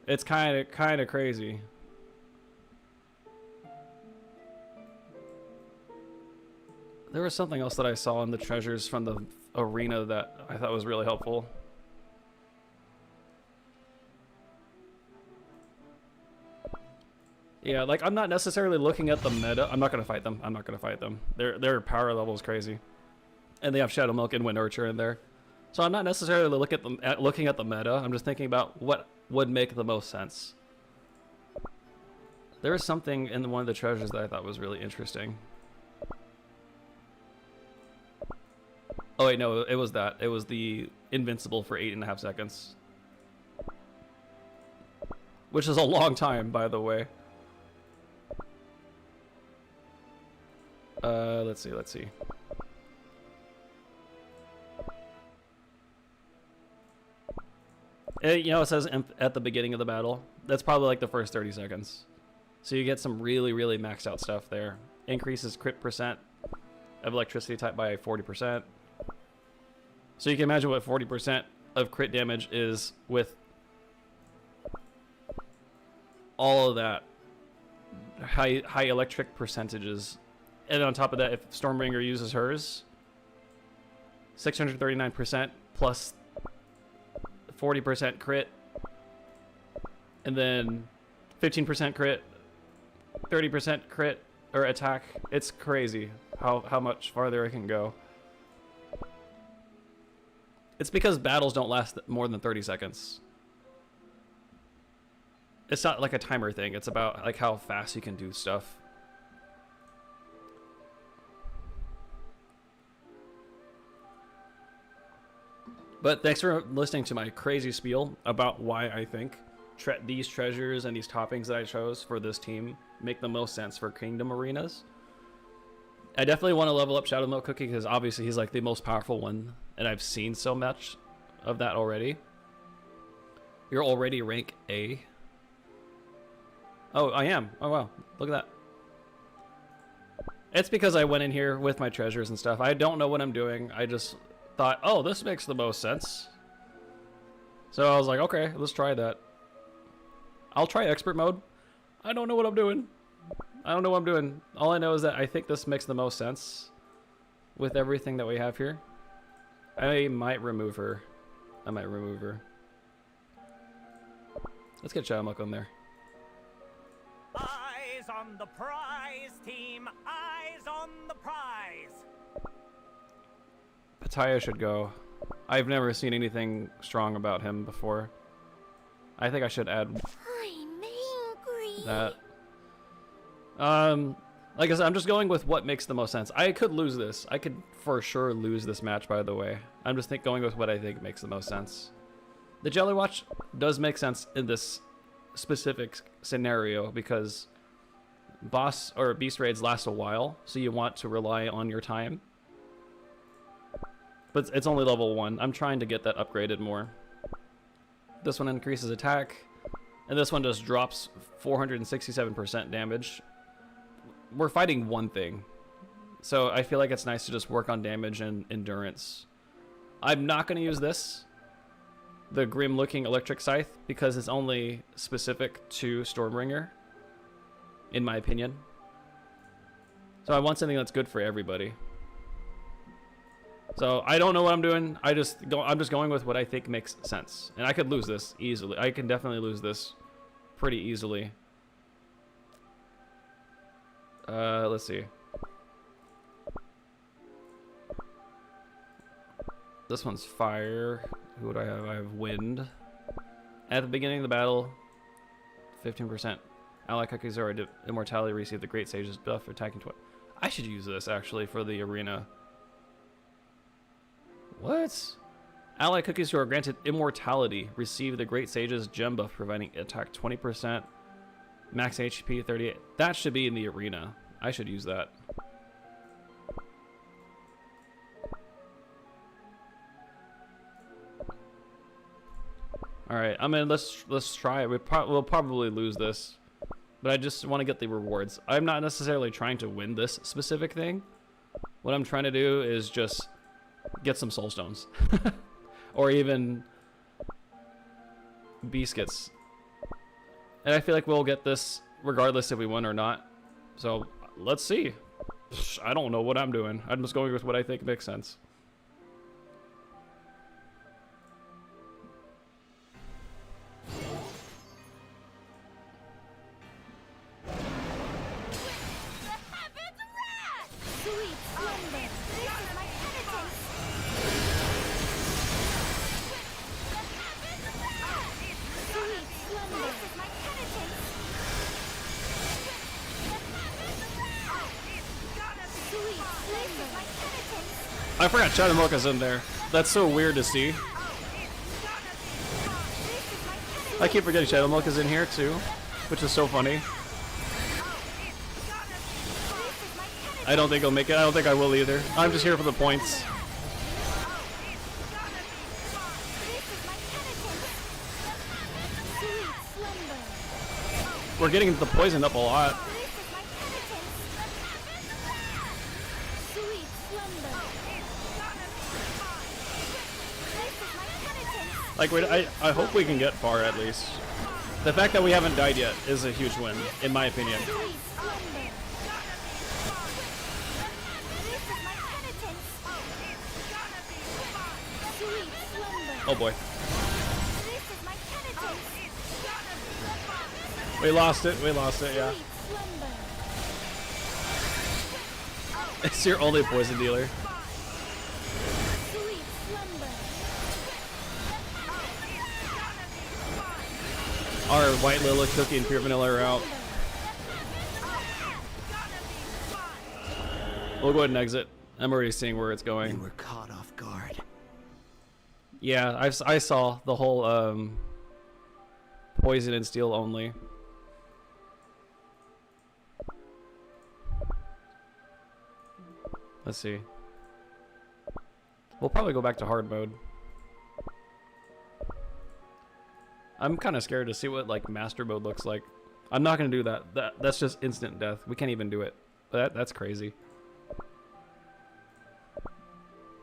It's kind of crazy. There was something else that I saw in the treasures from the arena that I thought was really helpful. Yeah, like I'm not necessarily looking at the meta. I'm not gonna fight them. I'm not gonna fight them. Their power level is crazy, and they have Shadow Milk and Wind Archer in there. So I'm not necessarily looking at the meta. I'm just thinking about what would make the most sense. There was something in one of the treasures that I thought was really interesting. Oh wait, no, it was that. It was the invincible for 8.5 seconds. Which is a long time, by the way. Let's see. You know, it says at the beginning of the battle. That's probably like the first 30 seconds. So you get some really, really maxed out stuff there. Increases crit percent of electricity type by 40%. So you can imagine what 40% of crit damage is with all of that high electric percentages. And on top of that, if Stormbringer uses hers, 639% plus 40% crit, and then 15% crit, 30% crit or attack. It's crazy how much farther it can go. It's because battles don't last more than 30 seconds. It's not like a timer thing. It's about like how fast you can do stuff. But thanks for listening to my crazy spiel about why I think these treasures and these toppings that I chose for this team make the most sense for Kingdom arenas. I definitely want to level up Shadow Milk Cookie because obviously he's like the most powerful one, and I've seen so much of that already. You're already rank A. Oh, I am. Oh wow, look at that. It's because I went in here with my treasures and stuff. I don't know what I'm doing. I just thought, oh, this makes the most sense. So I was like, okay, let's try that. I'll try expert mode. I don't know what I'm doing. I don't know what I'm doing. All I know is that I think this makes the most sense with everything that we have here. I might remove her. I might remove her. Let's get Shadow Milk on there. Eyes on the prize, team. Eyes on the prize. Pataya should go. I've never seen anything strong about him before. I think I should add I'm angry. that. Like I said, I'm just going with what makes the most sense. I could lose this. I could for sure lose this match, by the way. I'm just going with what I think makes the most sense. The Jelly Watch does make sense in this specific scenario because boss or beast raids last a while, so you want to rely on your time. But it's only level 1. I'm trying to get that upgraded more. This one increases attack, and this one just drops 467% damage. We're fighting one thing, so I feel like it's nice to just work on damage and endurance. I'm not going to use this, the grim looking electric scythe, because it's only specific to Stormbringer, in my opinion. So I want something that's good for everybody. So I don't know what I'm doing. I'm just going with what I think makes sense, and I could lose this easily. I can definitely lose this pretty easily. Let's see. This one's fire. Who would I have? I have wind. At the beginning of the battle, 15%. Ally cookies or immortality receive the Great Sage's buff attacking twice. I should use this actually for the arena. What? Ally cookies who are granted immortality receive the Great Sage's gem buff, providing attack 20%, max HP 38. That should be in the arena. I should use that. All right, I mean, let's try it. We'll probably lose this, but I just want to get the rewards. I'm not necessarily trying to win this specific thing. What I'm trying to do is just get some soul stones, or even biscuits. And I feel like we'll get this regardless if we win or not. So let's see. I don't know what I'm doing. I'm just going with what I think makes sense. I forgot Shadow Milk is in there. That's so weird to see. I keep forgetting Shadow Milk is in here too, which is so funny. I don't think I'll make it. I don't think I will either. I'm just here for the points. We're getting the poison up a lot. Like, I hope we can get far at least. The fact that we haven't died yet is a huge win, in my opinion. Oh boy. We lost it, yeah. It's your only poison dealer. Our White Lily Cookie and Pure Vanilla are out. We'll go ahead and exit. I'm already seeing where it's going. We were caught off guard. Yeah, I saw the whole poison and steel only. Let's see. We'll probably go back to hard mode. I'm kind of scared to see what like master mode looks like. I'm not gonna do that. That's just instant death. We can't even do it. That's crazy.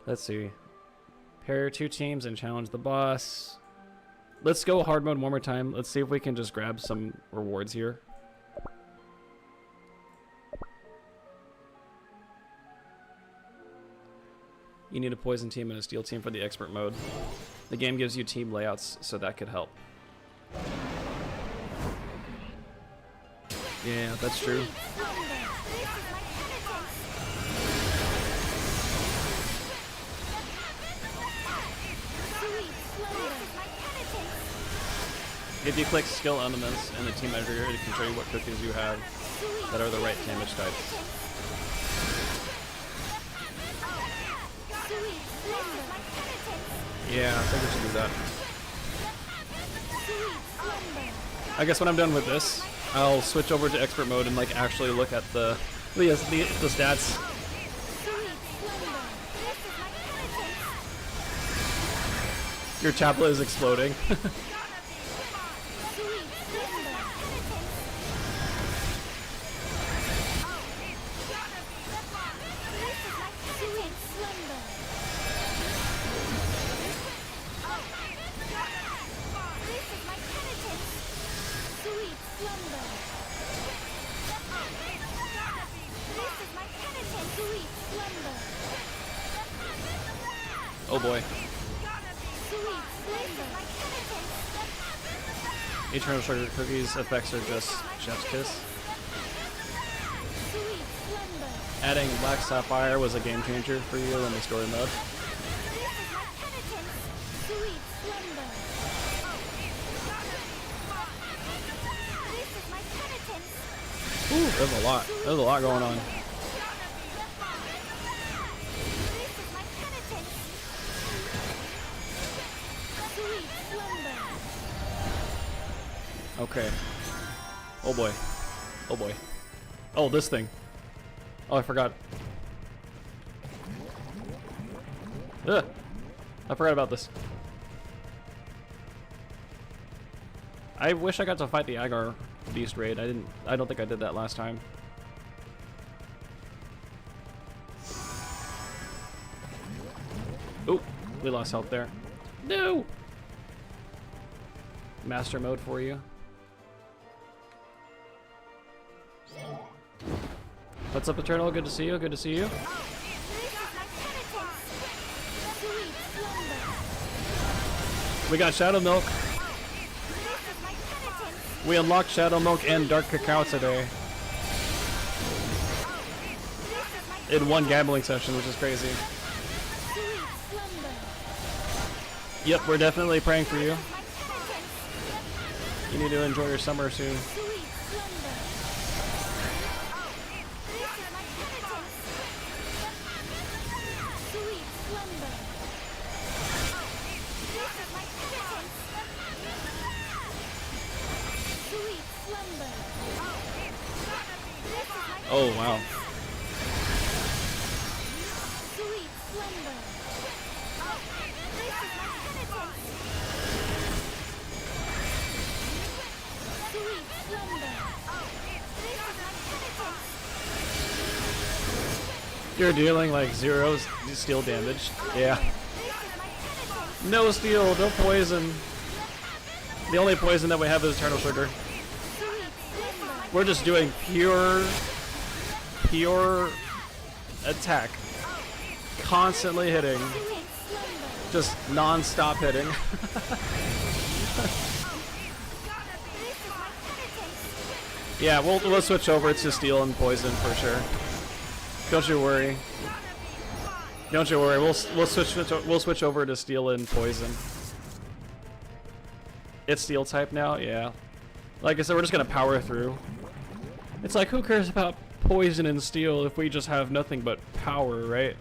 Let's see. Pair 2 teams and challenge the boss. Let's go hard mode one more time. Let's see if we can just grab some rewards here. You need a poison team and a steel team for the expert mode. The game gives you team layouts, so that could help. Yeah, that's true. If you click skill elements in the team editor, it can show you what cookies you have that are the right damage types. Yeah, I think we should do that. I guess when I'm done with this, I'll switch over to expert mode and like actually look at the stats. Your tablet is exploding. Oh boy. Eternal Sugar Cookies effects are just chef's kiss. Adding Black Sapphire was a game changer for you in the story mode. Ooh, there's a lot. There's a lot going on. Okay. Oh boy. Oh boy. Oh, this thing. Oh, I forgot. Ugh. I forgot about this. I wish I got to fight the Agar beast raid. I don't think I did that last time. Oh, we lost health there. No! Master mode for you. What's up, Eternal? Good to see you. Good to see you. We got Shadow Milk. We unlocked Shadow Milk and Dark Cacao today. In one gambling session, which is crazy. Yep, we're definitely praying for you. You need to enjoy your summer soon. Oh, wow. You're dealing like 0 steel damage. Yeah. No steel, no poison. The only poison that we have is Eternal Sugar. We're just doing pure attack. Constantly hitting. Just non-stop hitting. Yeah, we'll switch over to steel and poison for sure. Don't you worry. Don't you worry. We'll switch over to steel and poison. It's steel type now, yeah. Like I said, we're just gonna power through. It's like, who cares about poison and steel if we just have nothing but power, right?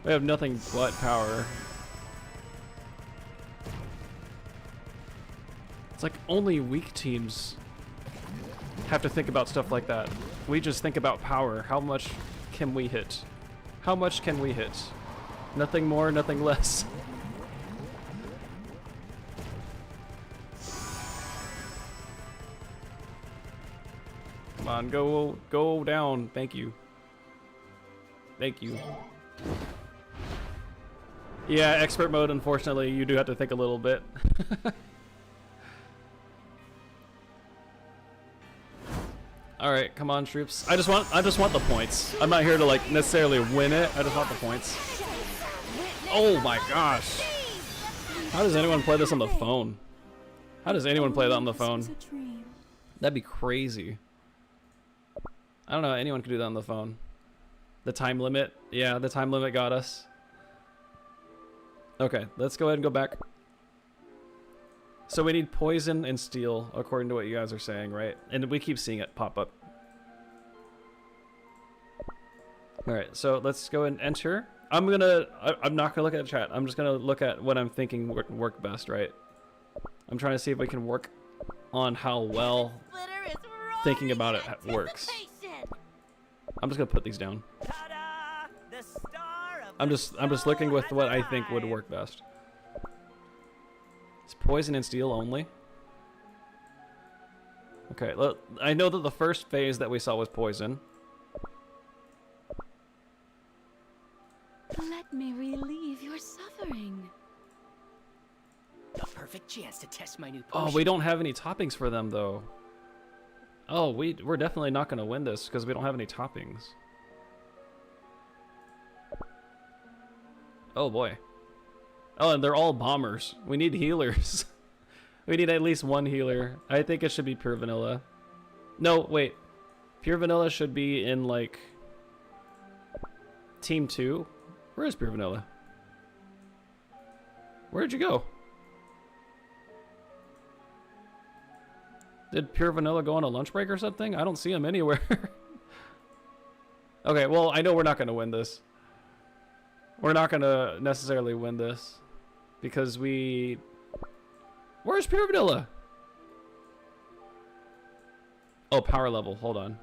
We have nothing but power. It's like only weak teams have to think about stuff like that. We just think about power. How much can we hit? How much can we hit? Nothing more, nothing less. Come on, go down. Thank you. Thank you. Yeah, expert mode, unfortunately, you do have to think a little bit. All right, come on, troops. I just want the points. I'm not here to like necessarily win it. I just want the points. Oh my gosh. How does anyone play this on the phone? How does anyone play that on the phone? That'd be crazy. I don't know. Anyone could do that on the phone. The time limit. Yeah, the time limit got us. Okay, let's go ahead and go back. So we need poison and steel, according to what you guys are saying, right? And we keep seeing it pop up. Alright, so let's go and enter. I'm not gonna look at the chat. I'm just gonna look at what I'm thinking would work best, right? I'm trying to see if we can work on how well thinking about it works. I'm just gonna put these down. I'm just looking with what I think would work best. It's poison and steel only. Okay, I know that the first phase that we saw was poison. Let me relieve your suffering. A perfect chance to test my new potion. Oh, we don't have any toppings for them though. Oh, we're definitely not gonna win this because we don't have any toppings. Oh boy. Oh, and they're all bombers. We need healers. We need at least one healer. I think it should be pure vanilla. No, wait. Pure vanilla should be in like team 2. Where is pure vanilla? Where'd you go? Did pure vanilla go on a lunch break or something? I don't see him anywhere. Okay, well, I know we're not going to win this. We're not going to necessarily win this. Because we... Where's pure vanilla? Oh, power level. Hold on.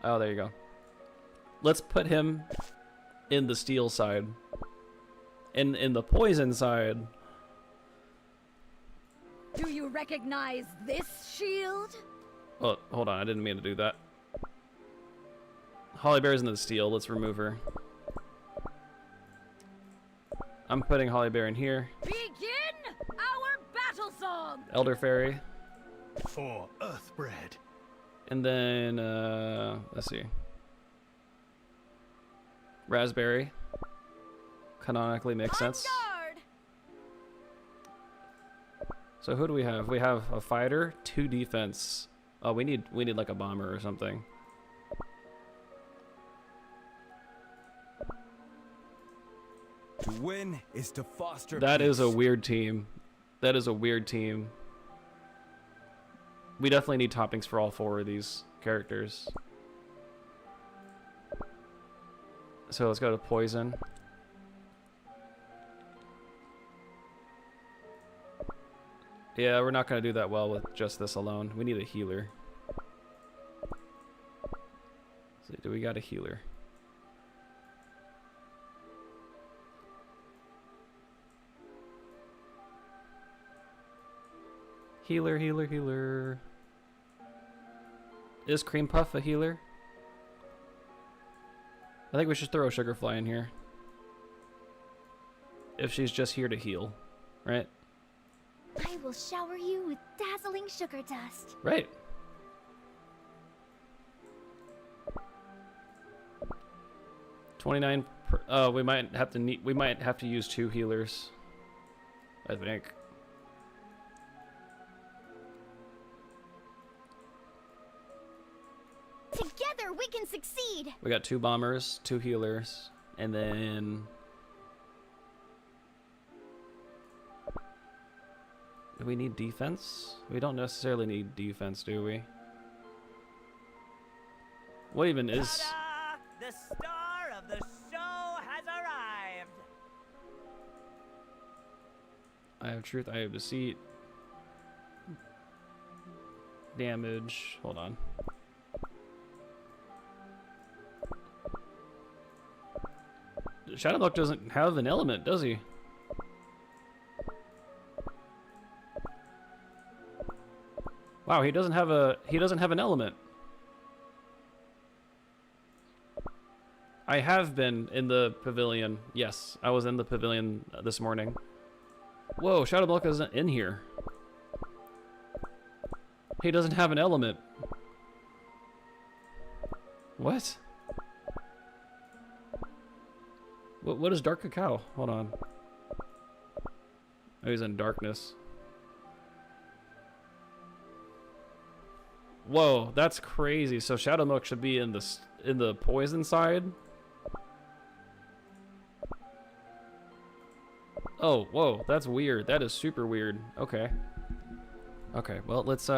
Oh, there you go. Let's put him in the steel side. In the poison side. Do you recognize this shield? Oh, hold on. I didn't mean to do that. Holly Bear's in the steel. Let's remove her. I'm putting Holly Bear in here. Begin our battle song. Elder Fairy. For Earthbred. And then, let's see. Raspberry. Canonically makes sense. So who do we have? We have a fighter, 2 defense. Oh, we need like a bomber or something. To win is to foster That is a peace. weird team. That is a weird team. We definitely need toppings for all 4 of these characters. So let's go to poison. Yeah, we're not going to do that well with just this alone. We need a healer. So do we got a healer? Healer, healer, healer. Is Cream Puff a healer? I think we should throw a Sugarfly in here. If she's just here to heal, right? I will shower you with dazzling sugar dust. Right. $29 per, we might have to use 2 healers. I think. Together we can succeed. We got 2 bombers, 2 healers, and then do we need defense? We don't necessarily need defense, do we? What even is... Ta-da! The star of the show has arrived. I have truth, I have deceit. Damage. Hold on. Shadowlock doesn't have an element, does he? Wow, he doesn't have an element. I have been in the pavilion. Yes, I was in the pavilion this morning. Whoa, Shadowlock isn't in here. He doesn't have an element. What? What is dark cacao? Hold on. Oh, he's in darkness. Whoa, that's crazy. So shadow milk should be in the poison side. Oh, whoa, that's weird. That is super weird. Okay. Okay, well, let's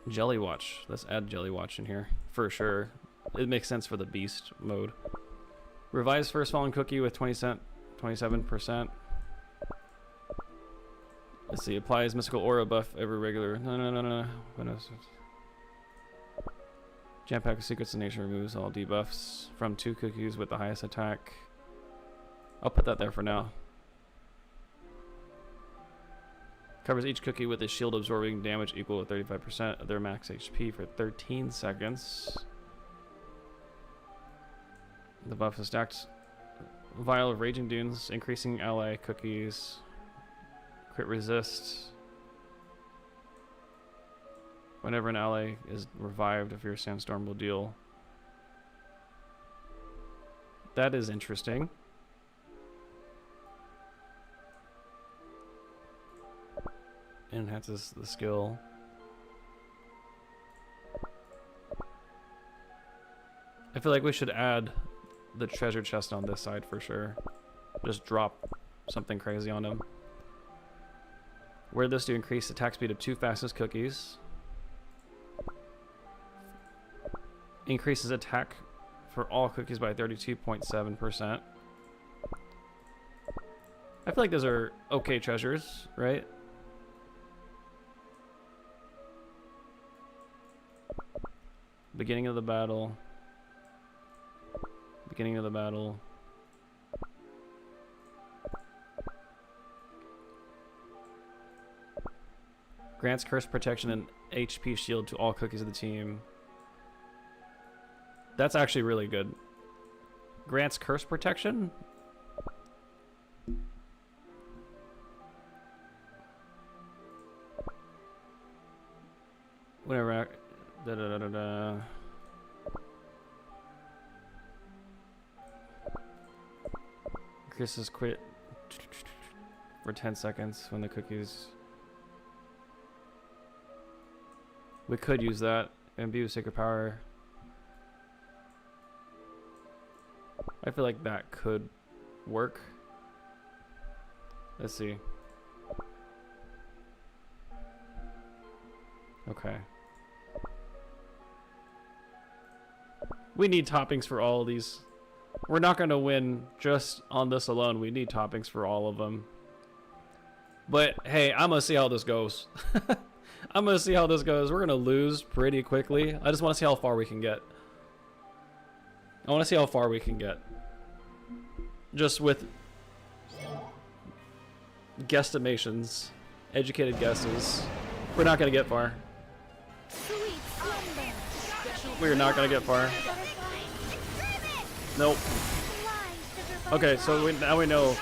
Jelly Watch. Let's add Jelly Watch in here for sure. It makes sense for the beast mode. Revise first fallen cookie with 27%. Let's see. Applies mystical aura buff every regular. No. Jam pack of secrets in nature removes all debuffs from 2 cookies with the highest attack. I'll put that there for now. Covers each cookie with a shield absorbing damage equal to 35% of their max HP for 13 seconds. The buff is stacked. Vial of Raging Dunes, increasing ally cookies. Crit resist. Whenever an ally is revived, a fierce sandstorm will deal. That is interesting. Enhances the skill. I feel like we should add the treasure chest on this side for sure. Just drop something crazy on him. Wear this to increase attack speed of 2 fastest cookies. Increases attack for all cookies by 32.7%. I feel like those are okay treasures, right? Beginning of the battle. Beginning of the battle. Grants curse protection and HP shield to all cookies of the team. That's actually really good. Grants curse protection? Whatever. Increases quit for 10 seconds when the cookies. We could use that. Imbue sacred power. I feel like that could work. Let's see. Okay. We need toppings for all of these. We're not going to win just on this alone. We need toppings for all of them. But hey, I'm going to see how this goes. I'm going to see how this goes. We're going to lose pretty quickly. I just want to see how far we can get. I want to see how far we can get. Just with guesstimations, educated guesses. We're not going to get far. We're not going to get far. Nope. Okay, so now we know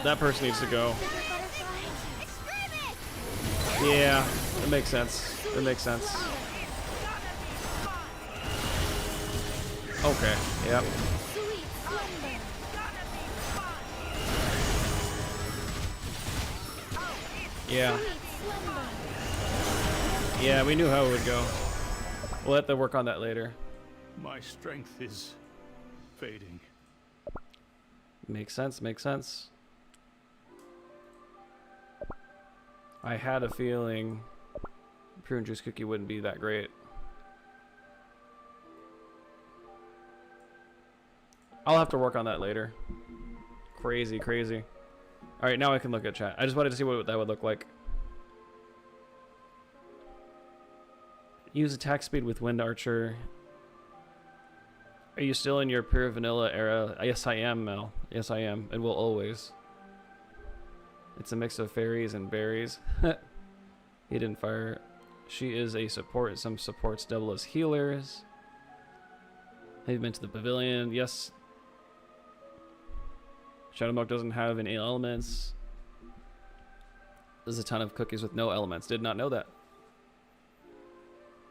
that person needs to go. Yeah, it makes sense. It makes sense. Okay, yep. Yeah. Yeah, we knew how it would go. We'll have to work on that later. My strength is fading. Makes sense, makes sense. I had a feeling prune juice cookie wouldn't be that great. I'll have to work on that later. Crazy, crazy. Alright, now I can look at chat. I just wanted to see what that would look like. Use attack speed with Wind Archer. Are you still in your pure vanilla era? Yes, I am, Mel. Yes, I am. And will always. It's a mix of fairies and berries. He didn't fire. She is a support. Some supports double as healers. Have you been to the pavilion? Yes. Shadowmark doesn't have any elements. There's a ton of cookies with no elements. Did not know that.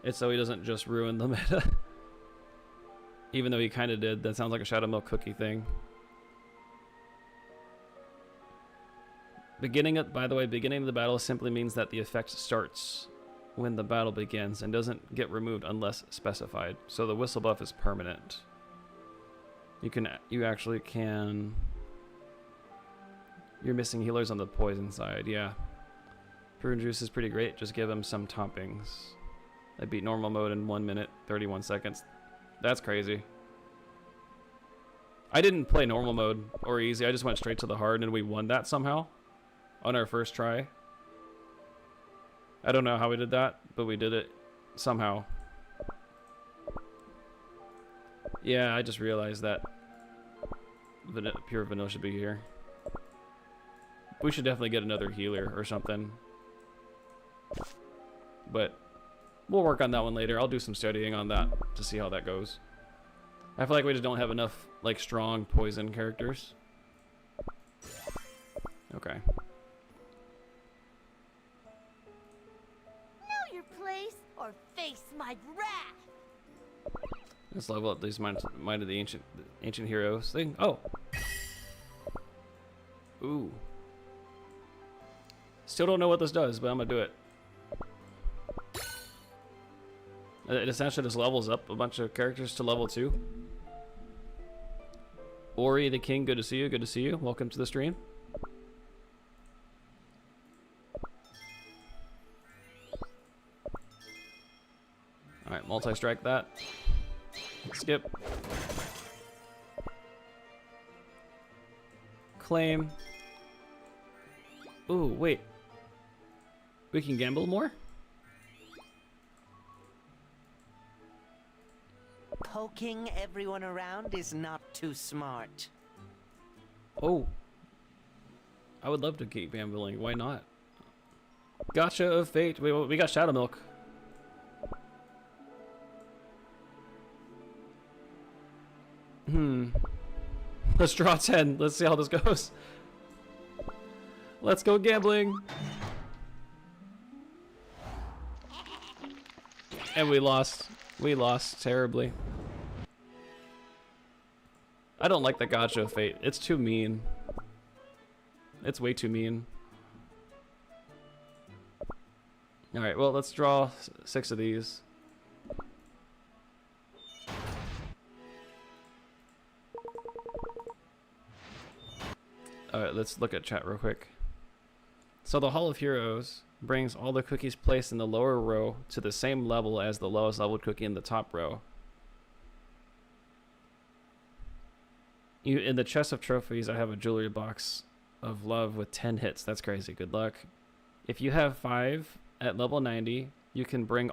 It's so he doesn't just ruin the meta. Even though he kind of did. That sounds like a Shadow Milk cookie thing. By the way, beginning of the battle simply means that the effect starts when the battle begins and doesn't get removed unless specified. So the whistle buff is permanent. You actually can. You're missing healers on the poison side, yeah. Prune juice is pretty great. Just give him some toppings. I beat normal mode in 1 minute 31 seconds. That's crazy. I didn't play normal mode or easy. I just went straight to the hard and we won that somehow on our first try. I don't know how we did that, but we did it somehow. Yeah, I just realized that pure vanilla should be here. We should definitely get another healer or something. But we'll work on that one later. I'll do some studying on that to see how that goes. I feel like we just don't have enough like strong poison characters. Okay. Know your place or face my wrath. Let's level up these Mind of the Ancient Heroes thing. Oh! Ooh. Still don't know what this does, but I'm gonna do it. It essentially just levels up a bunch of characters to level 2. Ori the King, good to see you, good to see you. Welcome to the stream. Alright, multi-strike that. Skip. Claim. Ooh, wait. We can gamble more? Poking everyone around is not too smart. Oh. I would love to keep gambling. Why not? Gacha of Fate. Wait, we got Shadow Milk. Let's draw 10. Let's see how this goes. Let's go gambling. And we lost. We lost terribly. I don't like the Gacha of Fate. It's too mean. It's way too mean. Alright, well, let's draw 6 of these. Alright, let's look at chat real quick. So the Hall of Heroes brings all the cookies placed in the lower row to the same level as the lowest leveled cookie in the top row. In the chest of trophies, I have a jewelry box of love with 10 hits. That's crazy. Good luck. If you have 5 at level 90, you can bring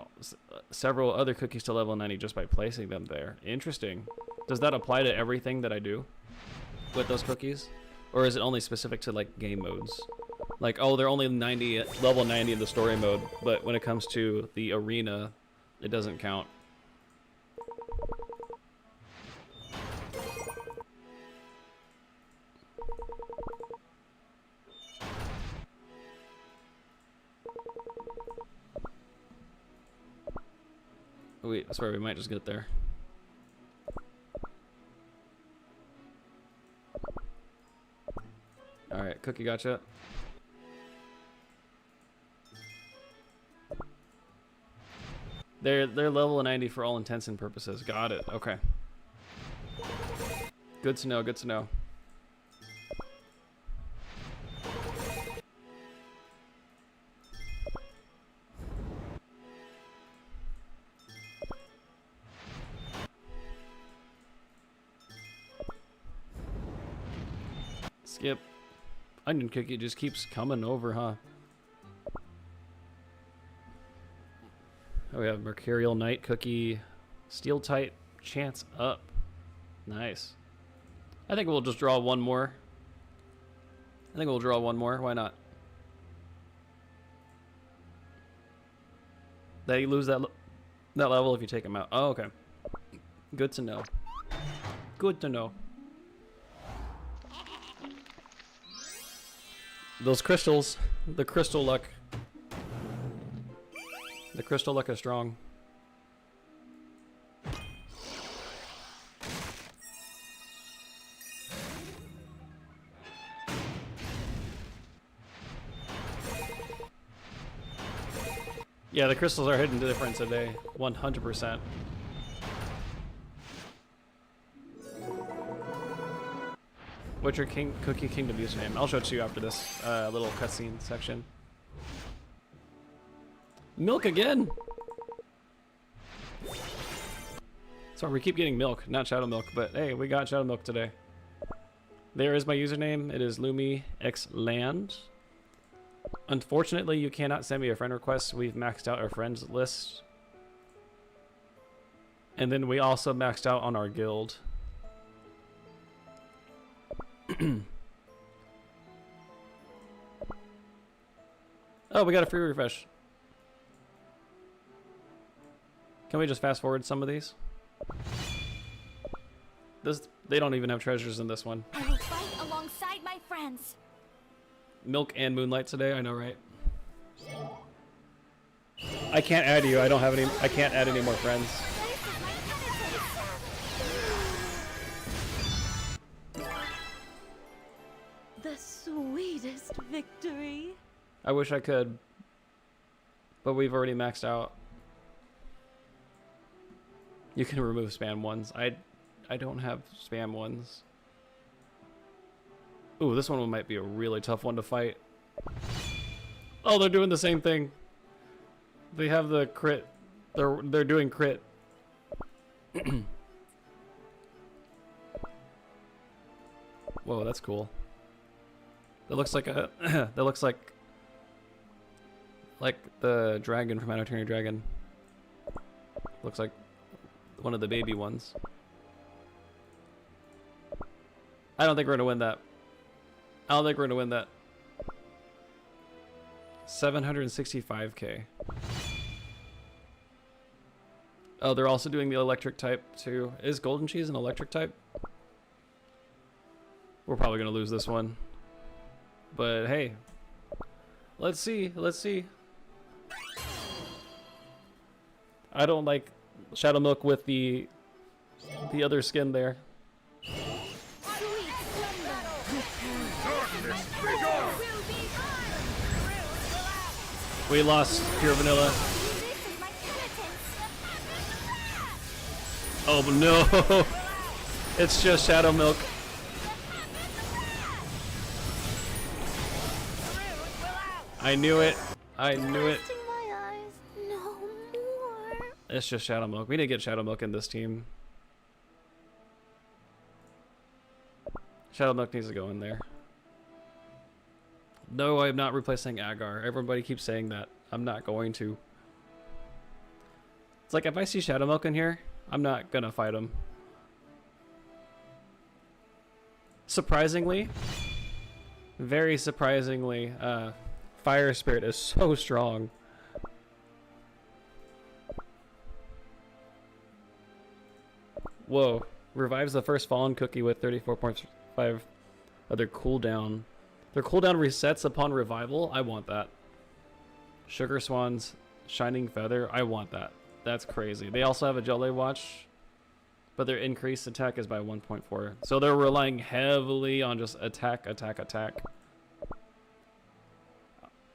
several other cookies to level 90 just by placing them there. Interesting. Does that apply to everything that I do with those cookies? Or is it only specific to like game modes? Like, oh, they're only 90 level 90 in the story mode, but when it comes to the arena, it doesn't count. Wait, I swear we might just get there. Alright, cookie gotcha. They're level 90 for all intents and purposes. Got it. Okay. Good to know, good to know. Skip. Onion cookie just keeps coming over, huh? Oh, we have Mercurial Knight cookie, Steel Type, chance up. Nice. I think we'll just draw one more. Why not? They lose that level if you take them out. Oh, okay. Good to know. Good to know. Those crystals, the crystal luck. The crystal luck is strong. Yeah, the crystals are hitting different today. 100%. What's your Cookie Kingdom username? I'll show it to you after this little cutscene section. Milk again! Sorry, we keep getting milk, not Shadow Milk, but hey, we got Shadow Milk today. There is my username. It is LumiXLand. Unfortunately, you cannot send me a friend request. We've maxed out our friends list. And then we also maxed out on our guild. Oh, we got a free refresh. Can we just fast forward some of these? They don't even have treasures in this one. I will fight alongside my friends. Milk and Moonlight today, I know, right? I can't add you. I don't have any. I can't add any more friends. The sweetest victory. I wish I could, but we've already maxed out. You can remove spam ones. I don't have spam ones. Ooh, this one might be a really tough one to fight. Oh, they're doing the same thing. They have the crit. They're doing crit. Whoa, that's cool. That looks like a that looks like the dragon from How to Train Your Dragon. Looks like one of the baby ones. I don't think we're gonna win that. I don't think we're gonna win that. 765k. Oh, they're also doing the electric type too. Is Golden Cheese an electric type? We're probably gonna lose this one. But hey, let's see. Let's see. I don't like Shadow Milk with the other skin there. We lost Pure Vanilla. Oh no! It's just Shadow Milk. I knew it. I knew it. My eyes, no more. It's just Shadow Milk. We need to get Shadow Milk in this team. Shadow Milk needs to go in there. No, I'm not replacing Agar. Everybody keeps saying that. I'm not going to. It's like if I see Shadow Milk in here, I'm not gonna fight him. Surprisingly, very surprisingly, Fire Spirit is so strong. Whoa. Revives the first fallen cookie with 34.5 of their cooldown. Their cooldown resets upon revival. I want that. Sugar Swan's Shining Feather. I want that. That's crazy. They also have a Jelly Watch, but their increased attack is by 1.4. So they're relying heavily on just attack, attack, attack.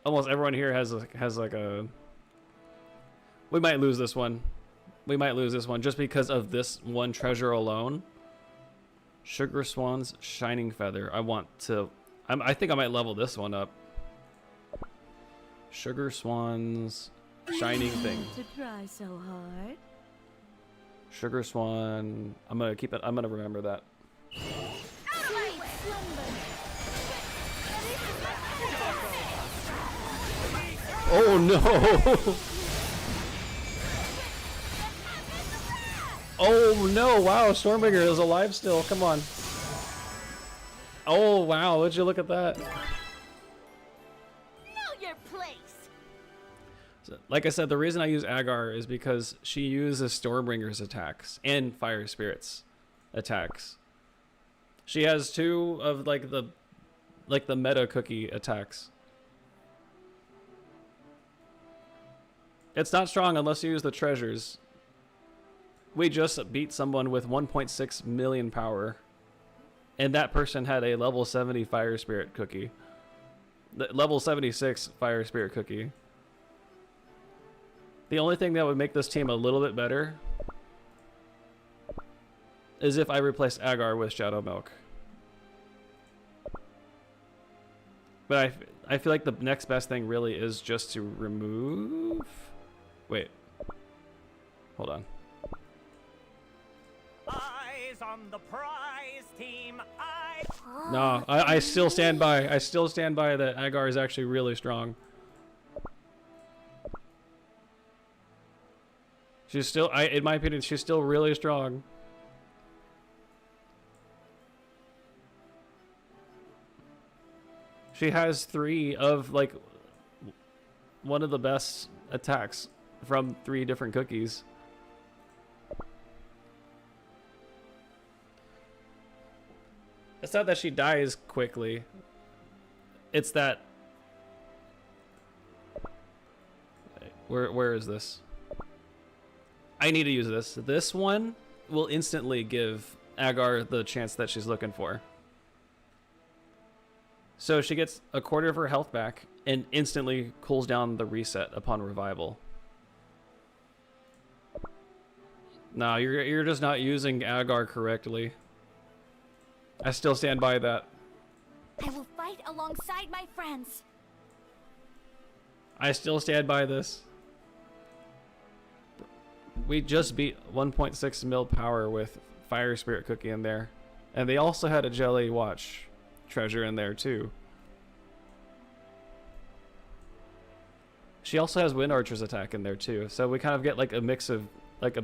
Almost everyone here has like a... We might lose this one. We might lose this one just because of this one treasure alone. Sugar Swan's Shining Feather. I want to... I think I might level this one up. Sugar Swan's Shining thing. To try so hard. Sugar Swan. I'm gonna keep it. I'm gonna remember that. Oh no! Oh no! Wow, Stormbringer is alive still. Come on. Oh wow! Would you look at that? Know your place. So, like I said, the reason I use Agar is because she uses Stormbringer's attacks and Fire Spirit's attacks. She has two of like the meta cookie attacks. It's not strong unless you use the treasures. We just beat someone with 1.6 million power. And that person had a level 70 Fire Spirit cookie. The level 76 Fire Spirit cookie. The only thing that would make this team a little bit better is if I replaced Agar with Shadow Milk. But I feel like the next best thing really is just to remove... Wait. Hold on. Eyes on the prize team. No, I still stand by. I still stand by that Agar is actually really strong. She's still, in my opinion, she's still really strong. She has 3 of, like, one of the best attacks from 3 different cookies. It's not that she dies quickly. It's that... Where is this? I need to use this. This one will instantly give Agar the chance that she's looking for. So she gets a quarter of her health back and instantly cools down the reset upon revival. No, you're just not using Agar correctly. I still stand by that. I will fight alongside my friends. I still stand by this. We just beat 1.6 mil power with Fire Spirit Cookie in there. And they also had a Jelly Watch treasure in there too. She also has Wind Archer's attack in there too. So we kind of get like a mix of, like a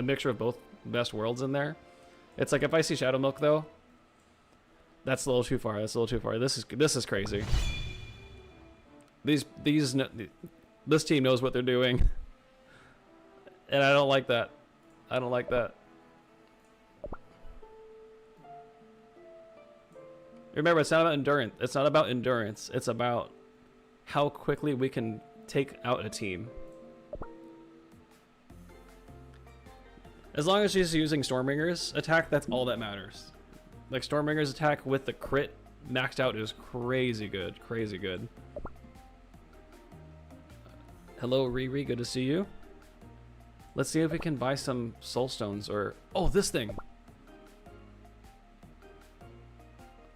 mixture of both best worlds in there. It's like if I see Shadow Milk though, that's a little too far. That's a little too far. This is crazy. This team knows what they're doing. And I don't like that. I don't like that. Remember, it's not about endurance. It's not about endurance. It's about how quickly we can take out a team. As long as she's using Stormbringer's attack, that's all that matters. Like, Stormbringer's attack with the crit maxed out is crazy good. Crazy good. Hello, Riri. Good to see you. Let's see if we can buy some soul stones or... Oh, this thing!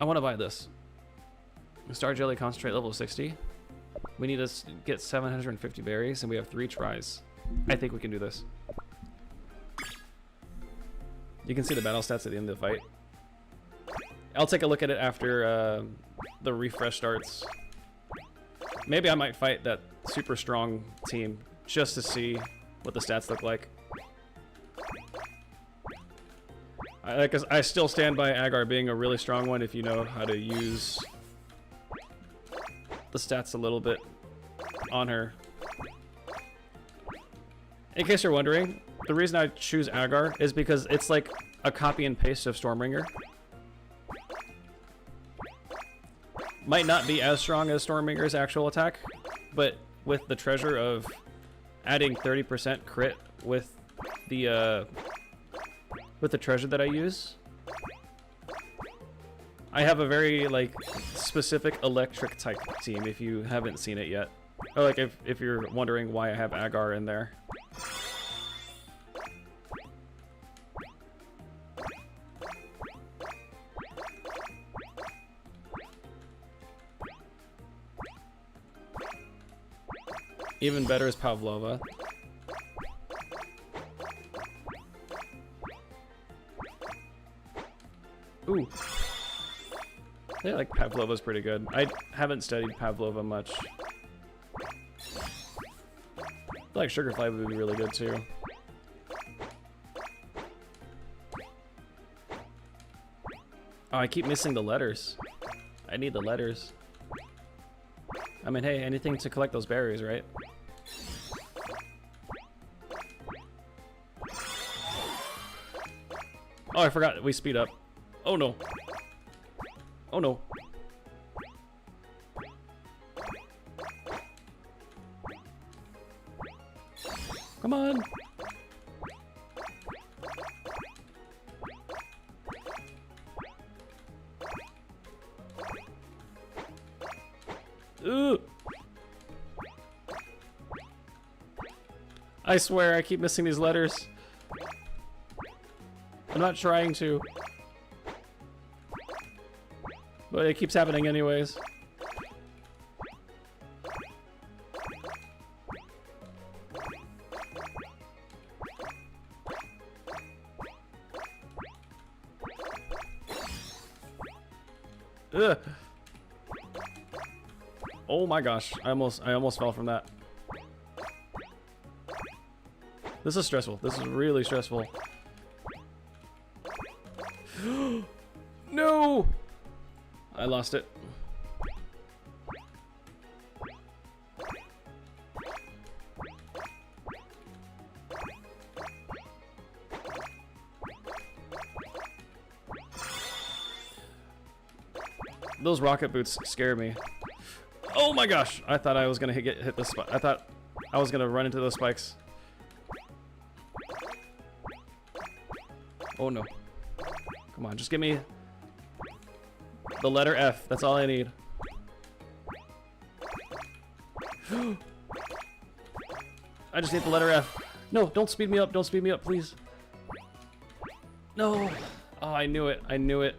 I want to buy this. Star Jelly Concentrate level 60. We need to get 750 berries and we have 3 tries. I think we can do this. You can see the battle stats at the end of the fight. I'll take a look at it after the refresh starts. Maybe I might fight that super strong team just to see what the stats look like. I still stand by Agar being a really strong one if you know how to use the stats a little bit on her. In case you're wondering, the reason I choose Agar is because it's like a copy and paste of Stormbringer. Might not be as strong as Stormbringer's actual attack, but with the treasure of adding 30% crit with the treasure that I use, I have a very like specific electric type team if you haven't seen it yet. Or like if you're wondering why I have Agar in there. Even better is Pavlova. Ooh. Yeah, like Pavlova's pretty good. I haven't studied Pavlova much. I feel like Sugarfly would be really good too. Oh, I keep missing the letters. I need the letters. I mean, hey, anything to collect those berries, right? Oh, I forgot. We speed up. Oh, no. Oh, no. Come on. Ooh. I swear, I keep missing these letters. I'm not trying to. But it keeps happening anyways. Ugh. Oh my gosh, I almost fell from that. This is stressful. This is really stressful. No! I lost it. Those rocket boots scare me. Oh my gosh! I thought I was gonna hit the spike. I thought I was gonna run into those spikes. Oh no. Come on, just give me the letter F. That's all I need. I just need the letter F. No, don't speed me up. Don't speed me up, please. No. Oh, I knew it. I knew it.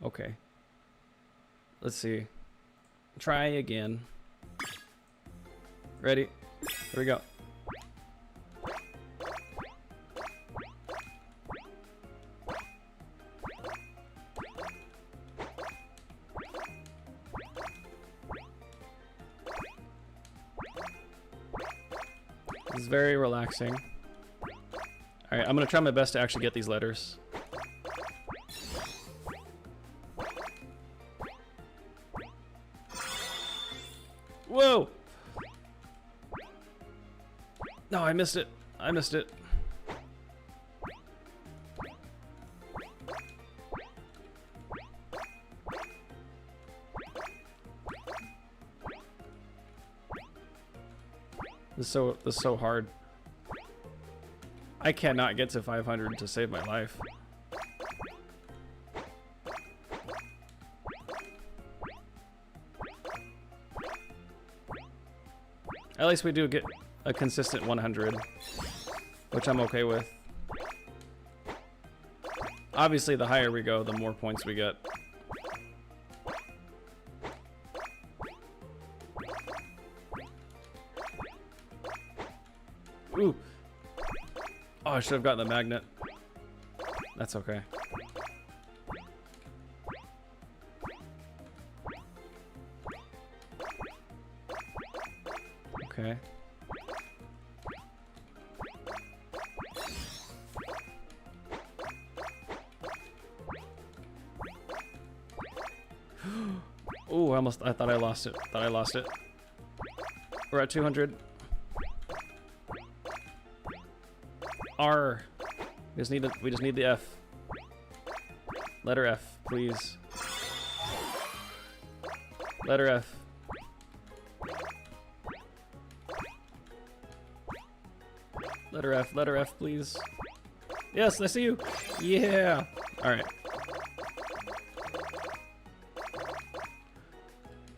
Okay. Let's see. Try again. Ready? Here we go. It's very relaxing. Alright, I'm gonna try my best to actually get these letters. Whoa! No, I missed it. I missed it. This is so hard. I cannot get to 500 to save my life. At least we do get a consistent 100, which I'm okay with. Obviously, the higher we go, the more points we get. Ooh. Oh, I should have gotten the magnet. That's okay. Okay. Ooh, I thought I lost it. Thought I lost it. We're at 200. R. We just need the F. Letter F, please. Letter F. Letter F, please. Yes, I see you. Yeah. All right.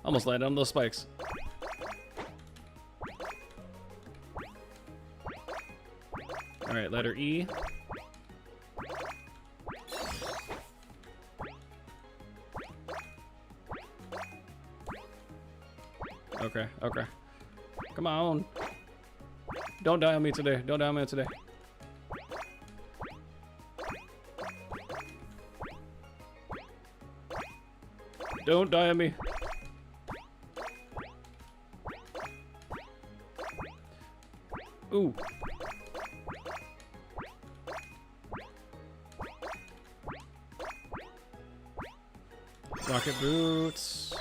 Almost landed on those spikes. All right, letter E. Okay, okay. Come on. Don't die on me today. Don't die on me today. Don't die on me. Ooh. Rocket boots.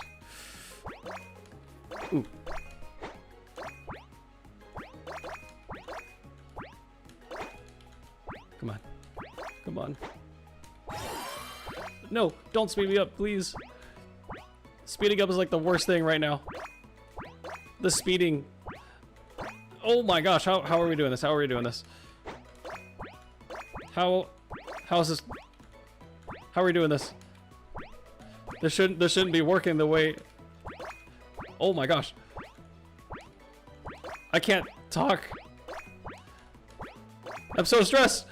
Ooh. Come on. Come on. No, don't speed me up, please. Speeding up is like the worst thing right now. The speeding. Oh my gosh, how are we doing this? How are we doing this? How is this? How are we doing this? This shouldn't be working the way. Oh my gosh. I can't talk. I'm so stressed.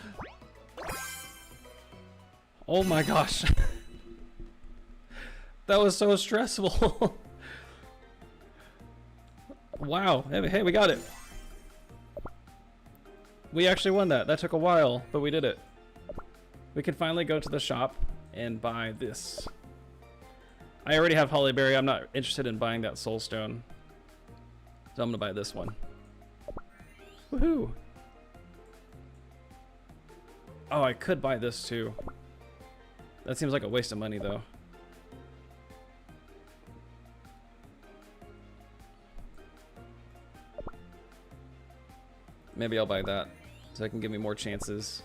Oh my gosh. That was so stressful. Wow. Hey, we got it. We actually won that. That took a while, but we did it. We can finally go to the shop and buy this. I already have Hollyberry. I'm not interested in buying that Soul Stone. So I'm gonna buy this one. Woohoo! Oh, I could buy this too. That seems like a waste of money though. Maybe I'll buy that so I can give me more chances.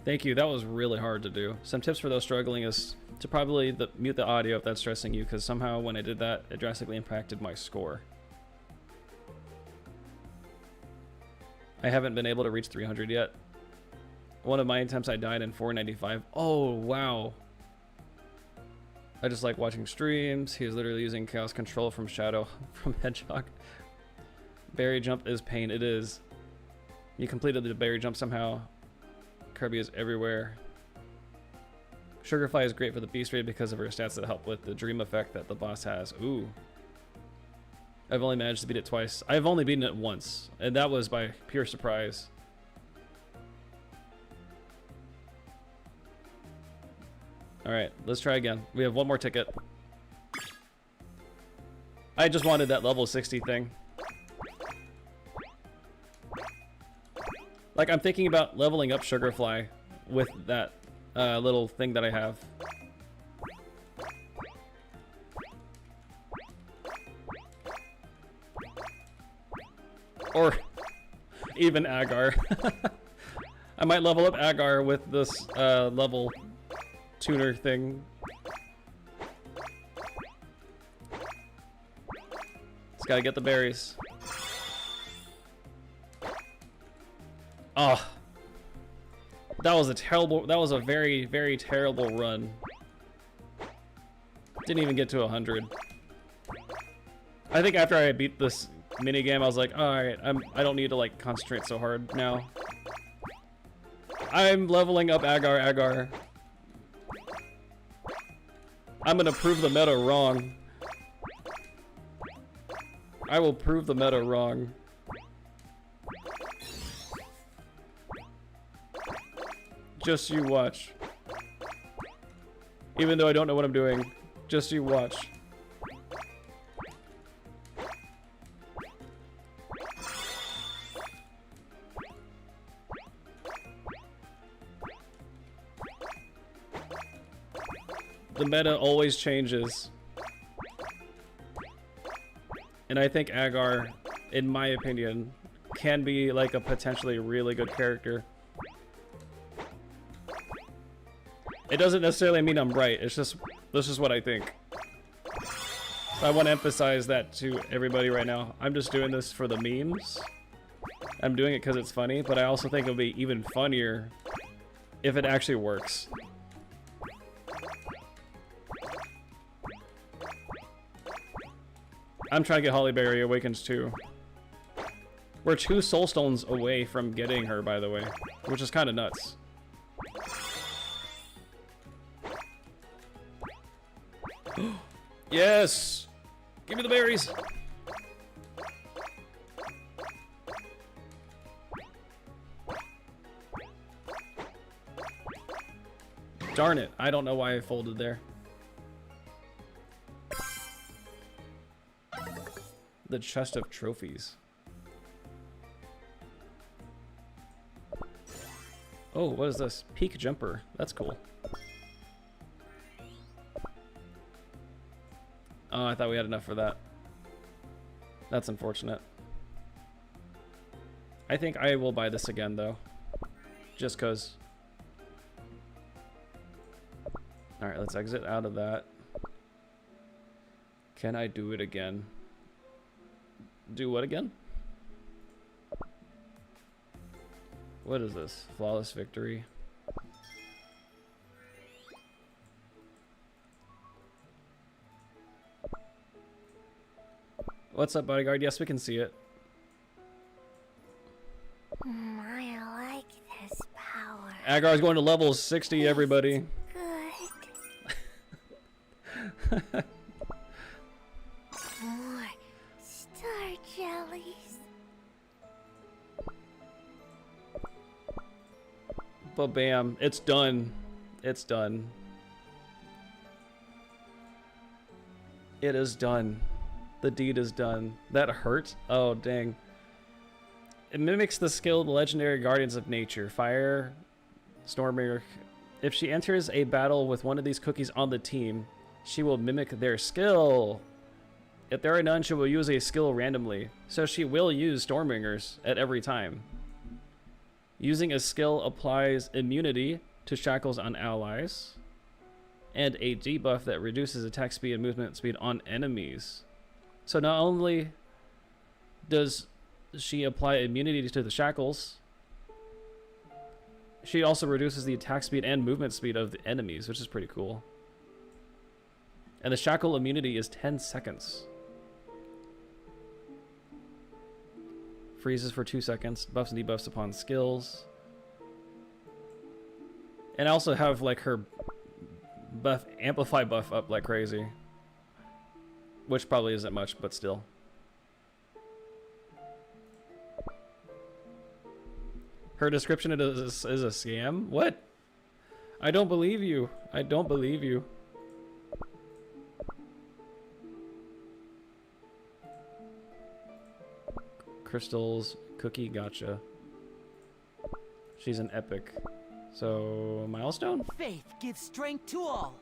Thank you. That was really hard to do. Some tips for those struggling is to probably mute the audio if that's stressing you, because somehow when I did that, it drastically impacted my score. I haven't been able to reach 300 yet. One of my attempts I died in 495. Oh, wow. I just like watching streams. He is literally using chaos control from Shadow from Hedgehog. Berry jump is pain. It is. You completed the berry jump somehow. Kirby is everywhere. Sugarfly is great for the beast raid because of her stats that help with the dream effect that the boss has. Ooh. I've only managed to beat it twice. I've only beaten it once, and that was by pure surprise. Alright, let's try again. We have one more ticket. I just wanted that level 60 thing. Like, I'm thinking about leveling up Sugarfly with that little thing that I have. Or even Agar. I might level up Agar with this level tuner thing. Just gotta get the berries. Oh, that was a very, very terrible run. Didn't even get to 100. I think after I beat this minigame, I was like, alright, I don't need to like concentrate so hard now. I'm leveling up Agar. I'm gonna prove the meta wrong. I will prove the meta wrong. Just you watch. Even though I don't know what I'm doing, just you watch. The meta always changes. And I think Agar, in my opinion, can be like a potentially really good character. It doesn't necessarily mean I'm right, it's just, this is what I think. I want to emphasize that to everybody right now. I'm just doing this for the memes. I'm doing it because it's funny, but I also think it'll be even funnier if it actually works. I'm trying to get Hollyberry Awakens too. We're 2 soul stones away from getting her, by the way, which is kind of nuts. Yes! Give me the berries! Darn it, I don't know why I folded there. The chest of trophies. Oh, what is this? Peak jumper. That's cool. Oh, I thought we had enough for that. That's unfortunate. I think I will buy this again, though. Just cause. Alright, let's exit out of that. Can I do it again? Do what again? What is this? Flawless victory. What's up, bodyguard? Yes, we can see it. Agar's going to level 60, everybody. Good. More star jellies. But bam, it's done. It's done. It is done. The deed is done. That hurt? Oh, dang. It mimics the skill of the legendary guardians of nature. Fire, Stormbringer. If she enters a battle with one of these cookies on the team, she will mimic their skill. If there are none, she will use a skill randomly. So she will use Stormbringers at every time. Using a skill applies immunity to shackles on allies, and a debuff that reduces attack speed and movement speed on enemies. So not only does she apply immunity to the shackles, she also reduces the attack speed and movement speed of the enemies, which is pretty cool. And the shackle immunity is 10 seconds. Freezes for 2 seconds. Buffs and debuffs upon skills. And I also have like her buff, amplify buff up like crazy. Which probably isn't much, but still. Her description is a scam? What? I don't believe you. I don't believe you. Crystals, cookie, gacha. She's an epic. So, milestone? Faith gives strength to all.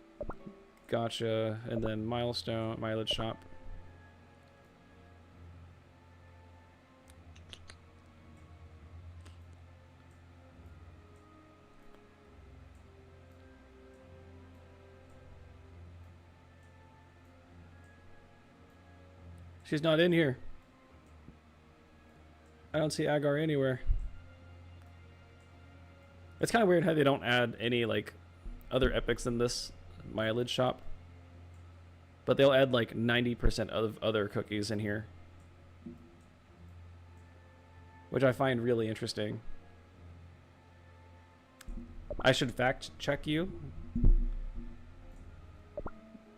Gotcha. And then milestone, mileage shop. She's not in here. I don't see Agar anywhere. It's kind of weird how they don't add any like other epics in this mileage shop. But they'll add like 90% of other cookies in here. Which I find really interesting. I should fact check you.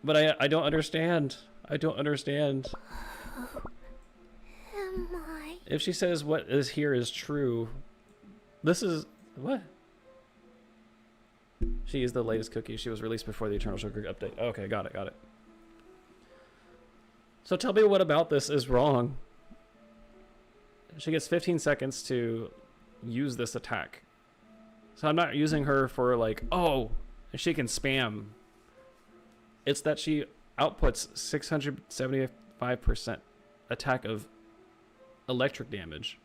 But I don't understand. I don't understand. Am I? If she says what is here is true, this is... what? She is the latest cookie. She was released before the Eternal Sugar update. Okay, got it, got it. So tell me what about this is wrong. She gets 15 seconds to use this attack. So I'm not using her for like, oh, she can spam. It's that she outputs 675% attack of electric damage.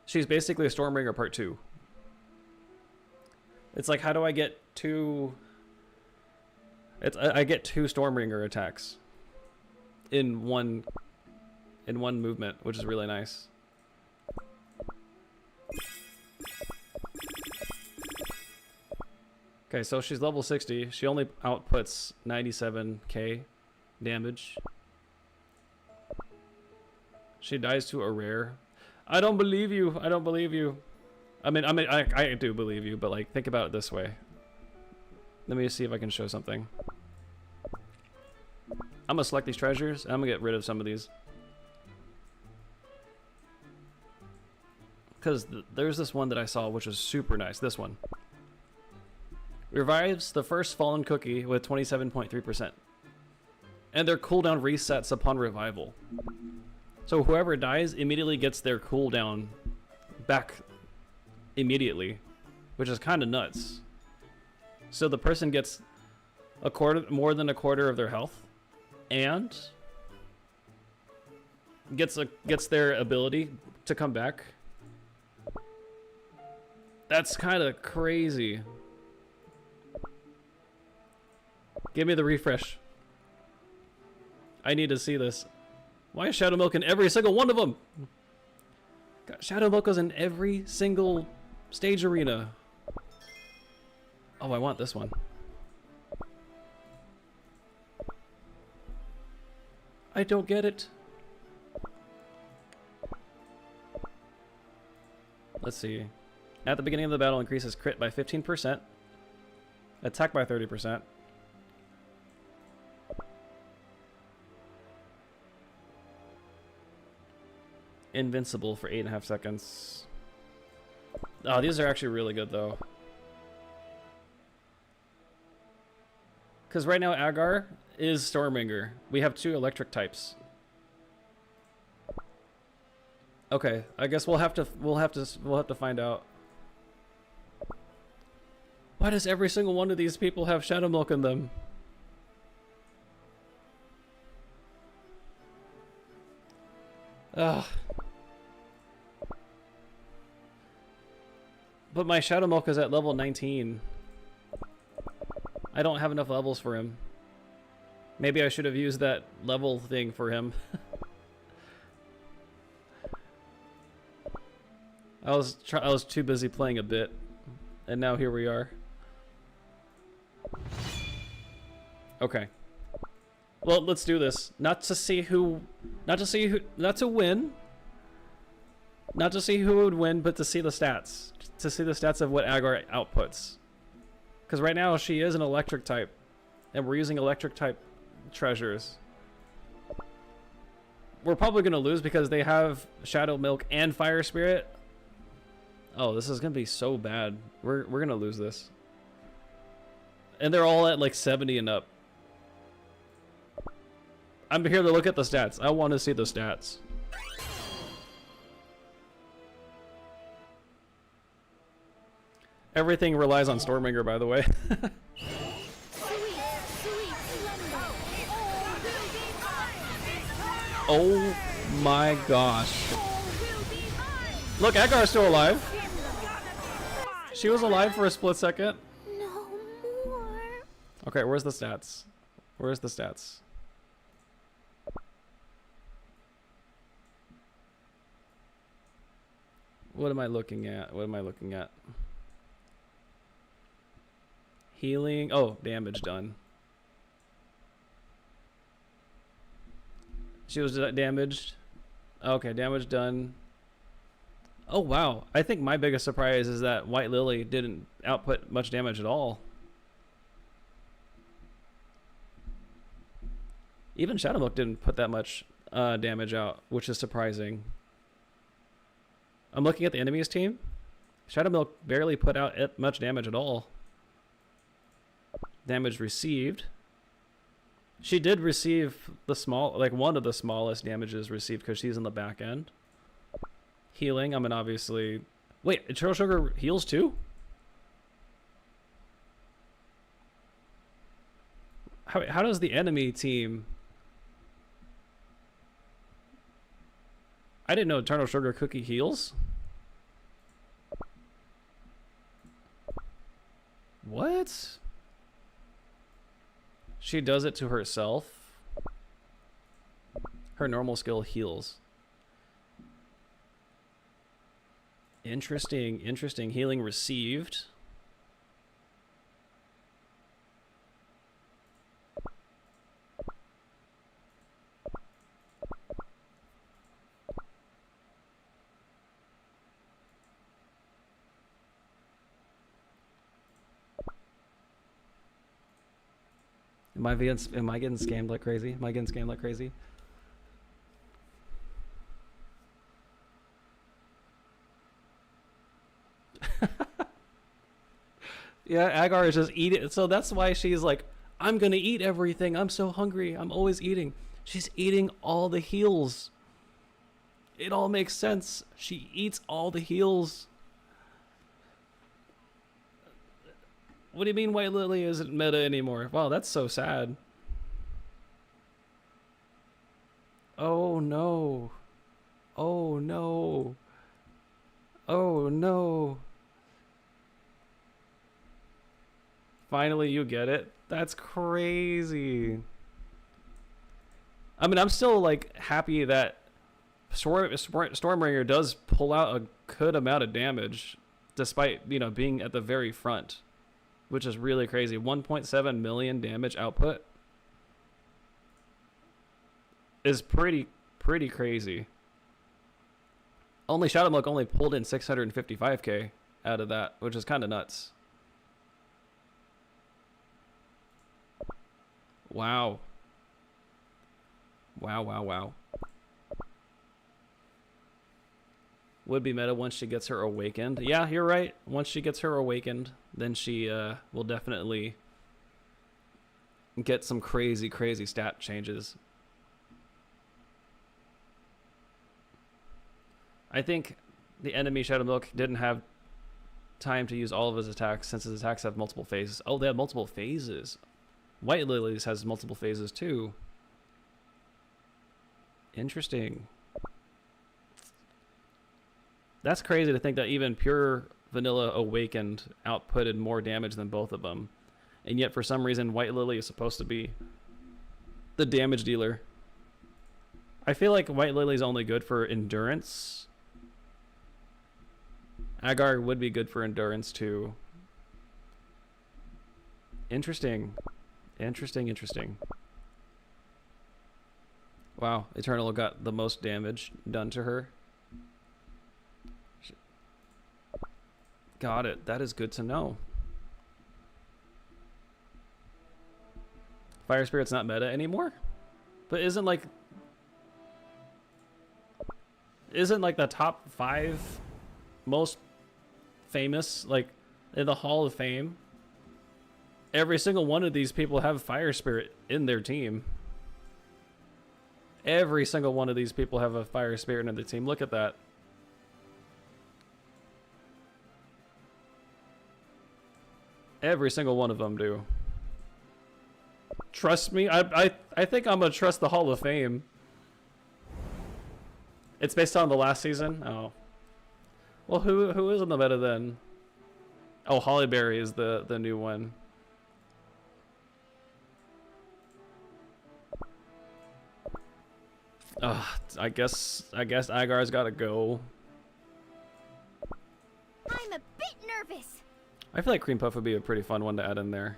She's basically a Stormbringer part 2. It's like, how do I get two... I get 2 Stormbringer attacks in one movement, which is really nice. Okay, so she's level 60. She only outputs 97k damage. She dies to a rare. I don't believe you. I don't believe you. I do believe you, but like, think about it this way. Let me see if I can show something. I'm gonna select these treasures, and I'm gonna get rid of some of these. Because there's this one that I saw, which was super nice. This one. Revives the first fallen cookie with 27.3%. And their cooldown resets upon revival. So whoever dies immediately gets their cooldown back immediately, which is kind of nuts. So the person gets more than a quarter of their health, and gets their ability to come back. That's kind of crazy. Give me the refresh. I need to see this. Why is Shadow Milk in every single one of them? God, Shadow Milk is in every single stage arena. Oh, I want this one. I don't get it. Let's see. At the beginning of the battle, increases crit by 15%, attack by 30%. Invincible for 8.5 seconds. Oh, these are actually really good though. Because right now Agar is Stormbringer. We have 2 electric types. Okay, I guess we'll have to find out. Why does every single one of these people have Shadow Milk in them? Ugh. But my Shadow Milk is at level 19. I don't have enough levels for him. Maybe I should have used that level thing for him. I was too busy playing a bit, and now here we are. Okay. Well, let's do this. Not to see who would win, but to see the stats. To see the stats of what Agar outputs. Because right now she is an electric type, and we're using electric type treasures. We're probably gonna lose because they have Shadow Milk and Fire Spirit. Oh, this is gonna be so bad. We're gonna lose this. And they're all at like 70 and up. I'm here to look at the stats. I want to see the stats. Everything relies on Stormbringer, by the way. Oh my gosh. Look, Agar's still alive. She was alive for a split second. No more. Okay, where's the stats? Where's the stats? What am I looking at? What am I looking at? Healing. Oh, damage done. She was damaged. Okay, damage done. Oh, wow. I think my biggest surprise is that White Lily didn't output much damage at all. Even Shadowmilk didn't put that much damage out, which is surprising. I'm looking at the enemy's team. Shadowmilk barely put out much damage at all. Damage received. She did receive the one of the smallest damages received because she's in the back end. Healing, I mean, obviously. Wait, Eternal Sugar heals too? How does the enemy team... I didn't know Eternal Sugar Cookie heals. What? She does it to herself. Her normal skill heals. Interesting, interesting. Healing received. Am I getting scammed like crazy? Am I getting scammed like crazy? Yeah, Agar is just eating. So that's why she's like, I'm gonna eat everything. I'm so hungry. I'm always eating. She's eating all the heals. It all makes sense. She eats all the heals. What do you mean White Lily isn't meta anymore? Wow, that's so sad. Oh no. Oh no. Oh no. Finally you get it? That's crazy. I mean, I'm still like happy that Stormbringer does pull out a good amount of damage despite, you know, being at the very front. Which is really crazy. 1.7 million damage output is pretty crazy. Only Shadowmilk only pulled in 655k. out of that, which is kind of nuts. Wow. Wow, wow, wow. Would be meta once she gets her awakened. Yeah, you're right. Once she gets her awakened, then she will definitely get some crazy, crazy stat changes. I think the enemy Shadow Milk didn't have time to use all of his attacks since his attacks have multiple phases. Oh, they have multiple phases. White Lilies has multiple phases too. Interesting. That's crazy to think that even pure vanilla awakened outputted more damage than both of them. And yet for some reason White Lily is supposed to be the damage dealer. I feel like White Lily is only good for endurance. Agar would be good for endurance too. Interesting. Interesting, interesting. Wow, Eternal got the most damage done to her. Got it. That is good to know. Fire Spirit's not meta anymore? But isn't like the top 5 most famous, like, in the Hall of Fame? Every single one of these people have Fire Spirit in their team. Every single one of these people have a Fire Spirit in their team. Look at that. Every single one of them do. Trust me, I think I'm gonna trust the Hall of Fame. It's based on the last season? Oh. Well, who is in the meta then? Oh, Hollyberry is the new one. I guess Agar's gotta go. I'm a bit nervous. I feel like Cream Puff would be a pretty fun one to add in there.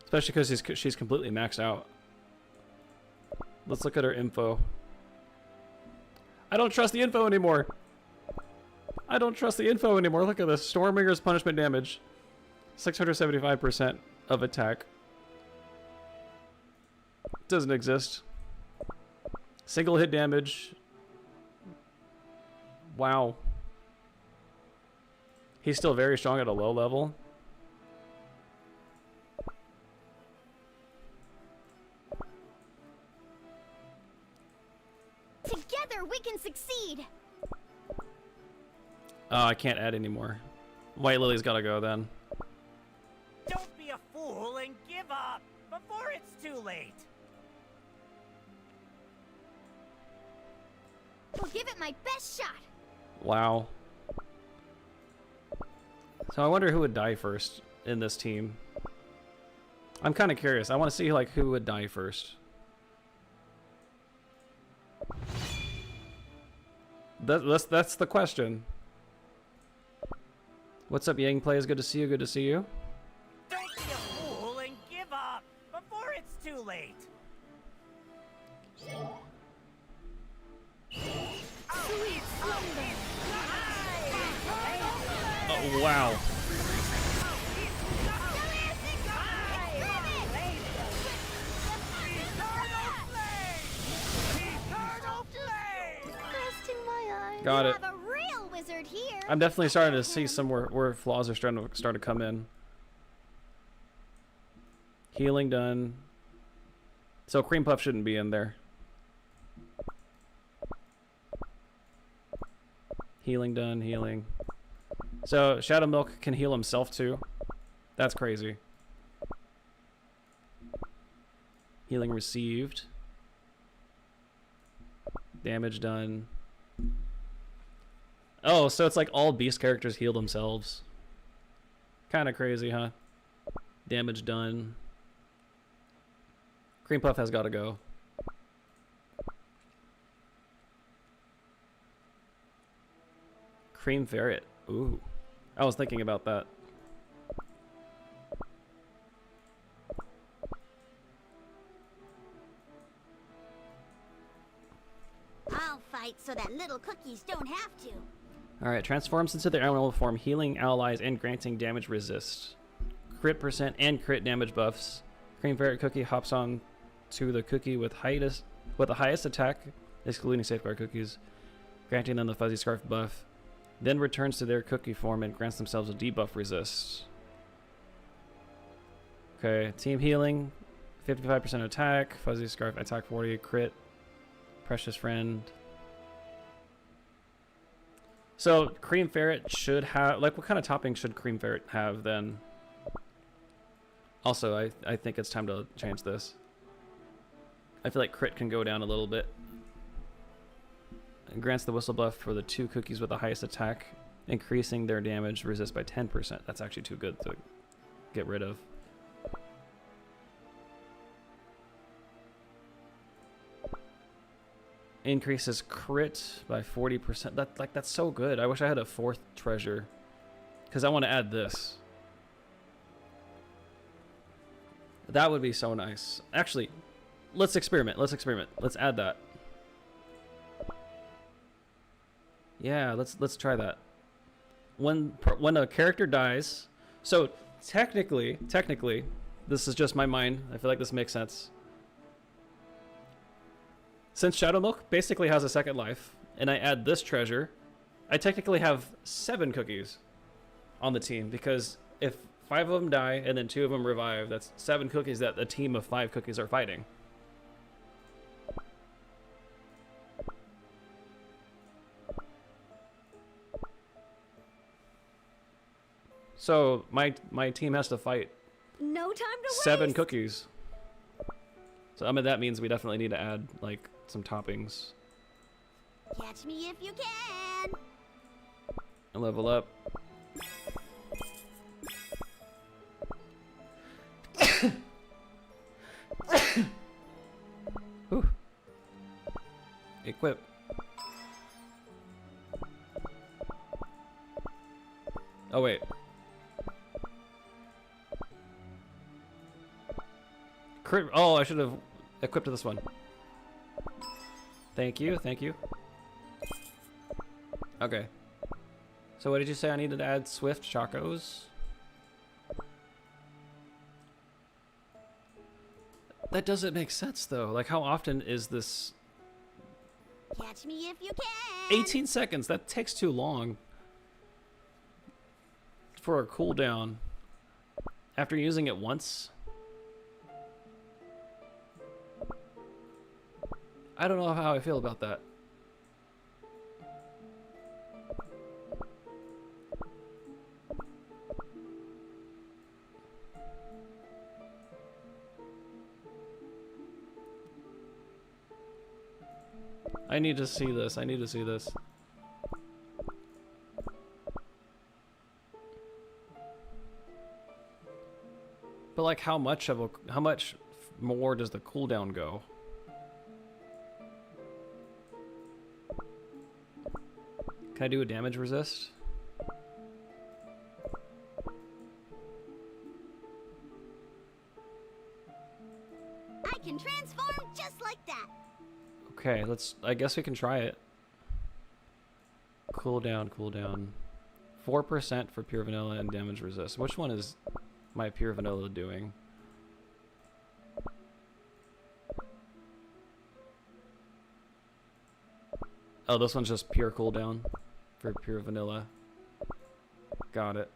Especially because she's completely maxed out. Let's look at her info. I don't trust the info anymore. I don't trust the info anymore. Look at this. Stormbringer's punishment damage. 675% of attack. Doesn't exist. Single hit damage. Wow. He's still very strong at a low level. Together we can succeed. Oh, I can't add anymore. White Lily's gotta go then. Don't be a fool and give up before it's too late. We'll give it my best shot. Wow. So I wonder who would die first in this team. I'm kind of curious. I want to see like who would die first. That's the question. What's up, Yang Plays? Good to see you. Good to see you. Don't be a fool and give up before it's too late. Oh, wow. Got it. Have a real wizard here. I'm definitely starting to see somewhere where flaws are starting to come in. Healing done. So Cream Puff shouldn't be in there. Healing done, healing. So Shadow Milk can heal himself too. That's crazy. Healing received. Damage done. Oh, so it's like all beast characters heal themselves. Kind of crazy, huh? Damage done. Cream Puff has got to go. Cream Ferret. Ooh. I was thinking about that. I'll fight so that little cookies don't have to. Alright, transforms into their animal form, healing allies and granting damage resist. Crit percent and crit damage buffs. Cream Ferret Cookie hops on to the cookie with the highest attack, excluding safeguard cookies, granting them the fuzzy scarf buff. Then returns to their cookie form and grants themselves a debuff resist. Okay, team healing, 55% attack, fuzzy scarf attack 40, crit, precious friend. So Cream Ferret should have, like, what kind of topping should Cream Ferret have then? Also, I think it's time to change this. I feel like crit can go down a little bit. It grants the whistle buff for the 2 cookies with the highest attack, increasing their damage resist by 10%. That's actually too good to get rid of. Increases crit by 40%. That's so good. I wish I had a 4th treasure, because I want to add this. That would be so nice. Actually, let's experiment. Let's add that. Yeah, let's try that. When a character dies, so technically, this is just my mind. I feel like this makes sense. Since Shadow Milk basically has a second life, and I add this treasure, I technically have 7 cookies on the team, because if 5 of them die and then 2 of them revive, that's 7 cookies that a team of 5 cookies are fighting. So my team has to fight No time to 7 waste. cookies. So I mean, that means we definitely need to add like some toppings Catch me if you can. and level up. Whew. Equip. Oh wait. Oh, I should have equipped this one. Thank you, thank you. Okay. So what did you say I needed to add? Swift Chacos? That doesn't make sense though. Like, how often is this? Catch me if you can. 18 seconds, that takes too long for a cooldown after using it once. I don't know how I feel about that. I need to see this. I need to see this. But like, how much more does the cooldown go? Can I do a damage resist? I can transform just like that. Okay, I guess we can try it. Cooldown. 4% for pure vanilla and damage resist. Which one is my pure vanilla doing? Oh, this one's just pure cooldown for pure vanilla. Got it.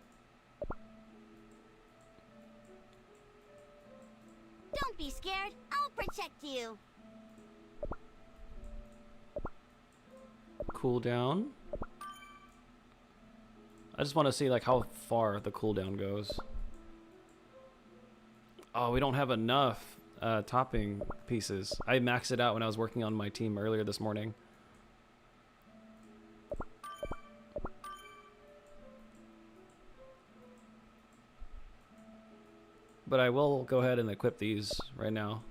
Don't be scared. I'll protect you. Cooldown. I just want to see like how far the cooldown goes. Oh, we don't have enough topping pieces. I maxed it out when I was working on my team earlier this morning. But I will go ahead and equip these right now.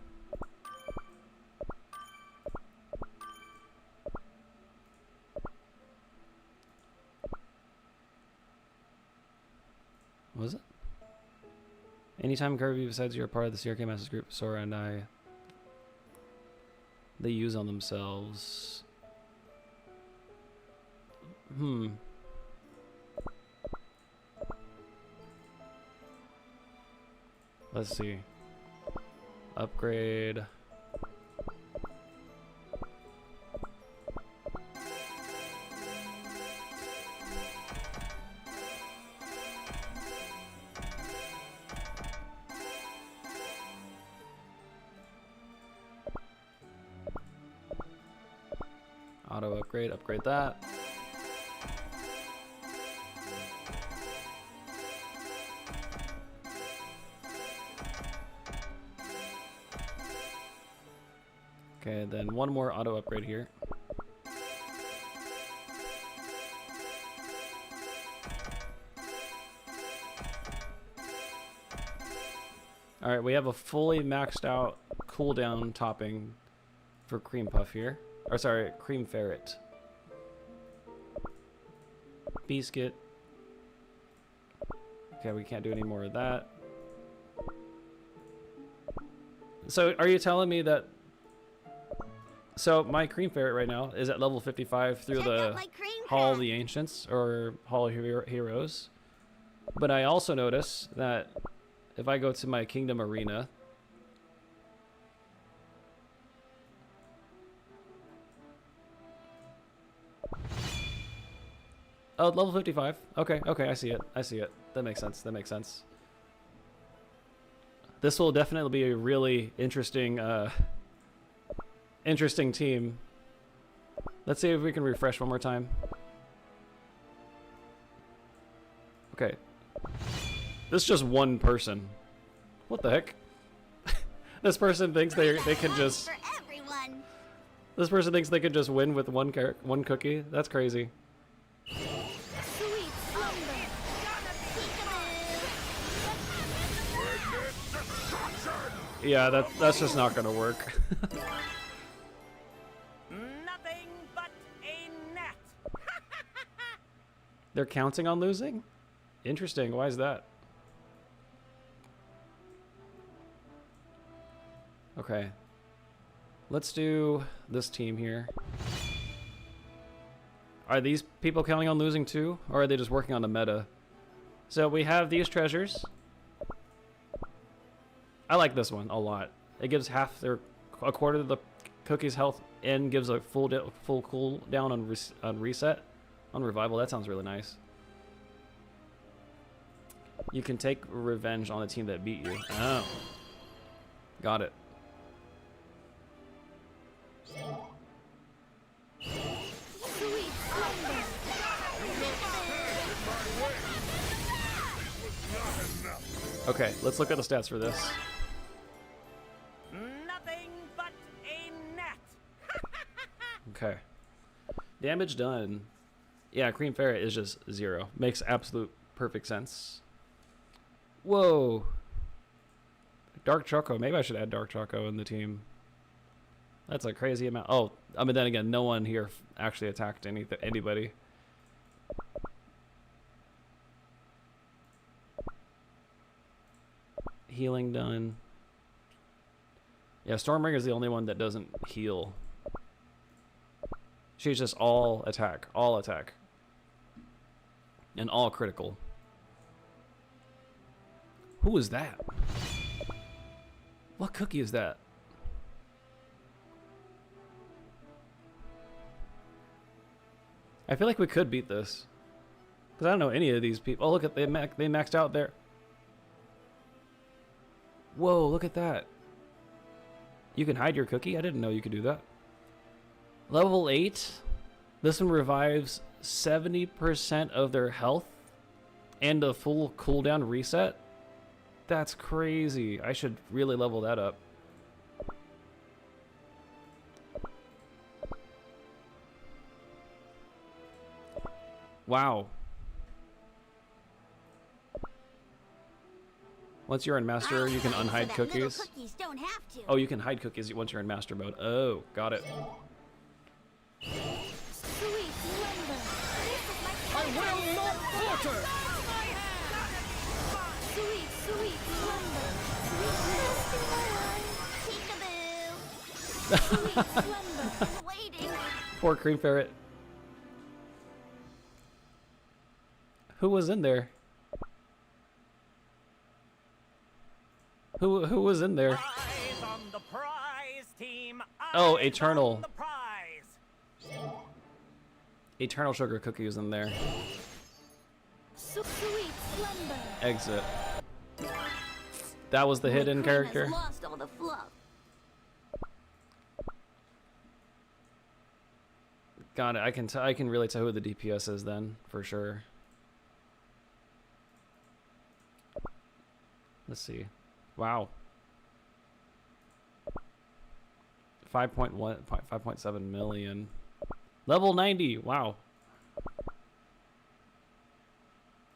What was it? Anytime Kirby besides you're a part of the CRK Masters group, Sora and I, they use on themselves. Let's see. Upgrade. Auto upgrade, upgrade that. Okay, then one more auto upgrade here. Alright, we have a fully maxed out cooldown topping for Cream Puff here. Or sorry, Cream Ferret. Biscuit. Okay, we can't do any more of that. So, are you telling me that... So, my Cream Ferret right now is at level 55 through the Hall of the Ancients, or Hall of Heroes. But I also notice that if I go to my Kingdom Arena... Oh, level 55. Okay, okay, I see it. I see it. That makes sense. That makes sense. This will definitely be a really interesting, interesting team. Let's see if we can refresh one more time. Okay. This is just one person. What the heck? This person thinks they can just... This person thinks they can just win with one cookie? That's crazy. Yeah, that's just not gonna work. Nothing but a net. They're counting on losing? Interesting. Why is that? Okay. Let's do this team here. Are these people counting on losing too? Or are they just working on the meta? So we have these treasures. I like this one a lot. It gives a quarter of the cookie's health and gives a full cooldown on reset. On revival, that sounds really nice. You can take revenge on the team that beat you. Oh. Got it. Okay, let's look at the stats for this. Nothing but a net. Okay. Damage done. Yeah, Cream Ferret is just 0. Makes absolute perfect sense. Whoa. Dark Choco. Maybe I should add Dark Choco in the team. That's a crazy amount. Oh, I mean, then again, no one here actually attacked anybody. Healing done. Yeah, Stormbringer is the only one that doesn't heal. She's just all attack. All attack. And all critical. Who is that? What cookie is that? I feel like we could beat this. Because I don't know any of these people. Oh, look at they maxed out there. Whoa, look at that. You can hide your cookie? I didn't know you could do that. Level 8. This one revives 70% of their health and a full cooldown reset. That's crazy. I should really level that up. Wow. Once you're in master, you can unhide cookies. Oh, you can hide cookies once you're in master mode. Oh, got it. I will not falter! Waiting. Poor Cream Ferret. Who was in there? Who was in there? Eyes on the prize team. Oh, Eyes Eternal. on the prize. Eternal Sugar Cookie was in there. Sweet slumber. Exit. That was the hidden character. Lost all the fluff. Got it. I can really tell who the DPS is then, for sure. Let's see. Wow. 5.7 million. Level 90. Wow.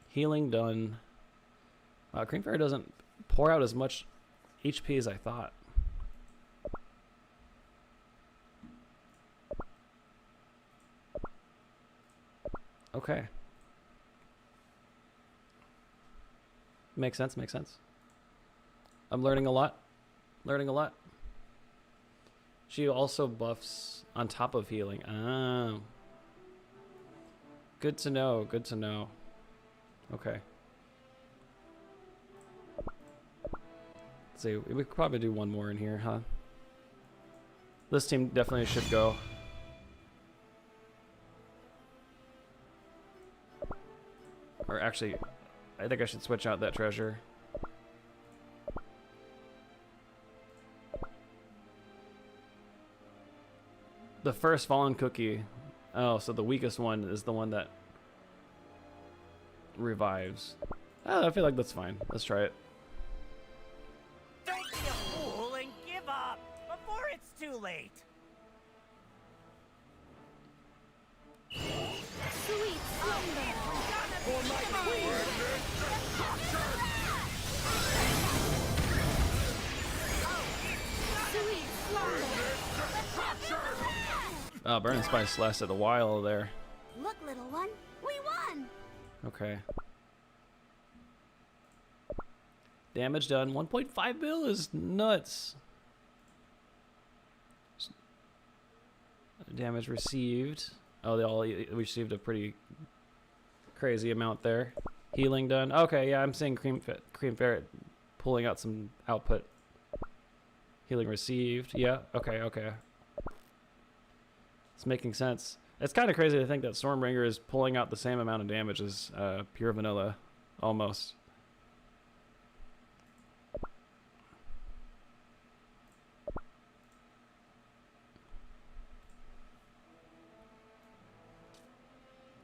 Healing done. Cream Fairy doesn't pour out as much HP as I thought. Okay. Makes sense, makes sense. I'm learning a lot. Learning a lot. She also buffs on top of healing. Oh. Good to know, good to know. Okay. Let's see, we could probably do one more in here, huh? This team definitely should go. Or actually, I think I should switch out that treasure. The first fallen cookie. Oh, so the weakest one is the one that revives. Oh, I feel like that's fine. Let's try it. Don't be a fool and give up before it's too late. Sweet slumber. Sweet slumber. Oh, Burning Spice lasted a while there. Look, little one, we won. Okay. Damage done. 1.5 mil is nuts. Damage received. Oh, they all received a pretty crazy amount there. Healing done. Okay, yeah, I'm seeing Cream Ferret pulling out some output. Healing received. Yeah, okay, okay. It's making sense. It's kind of crazy to think that Stormbringer is pulling out the same amount of damage as pure vanilla, almost.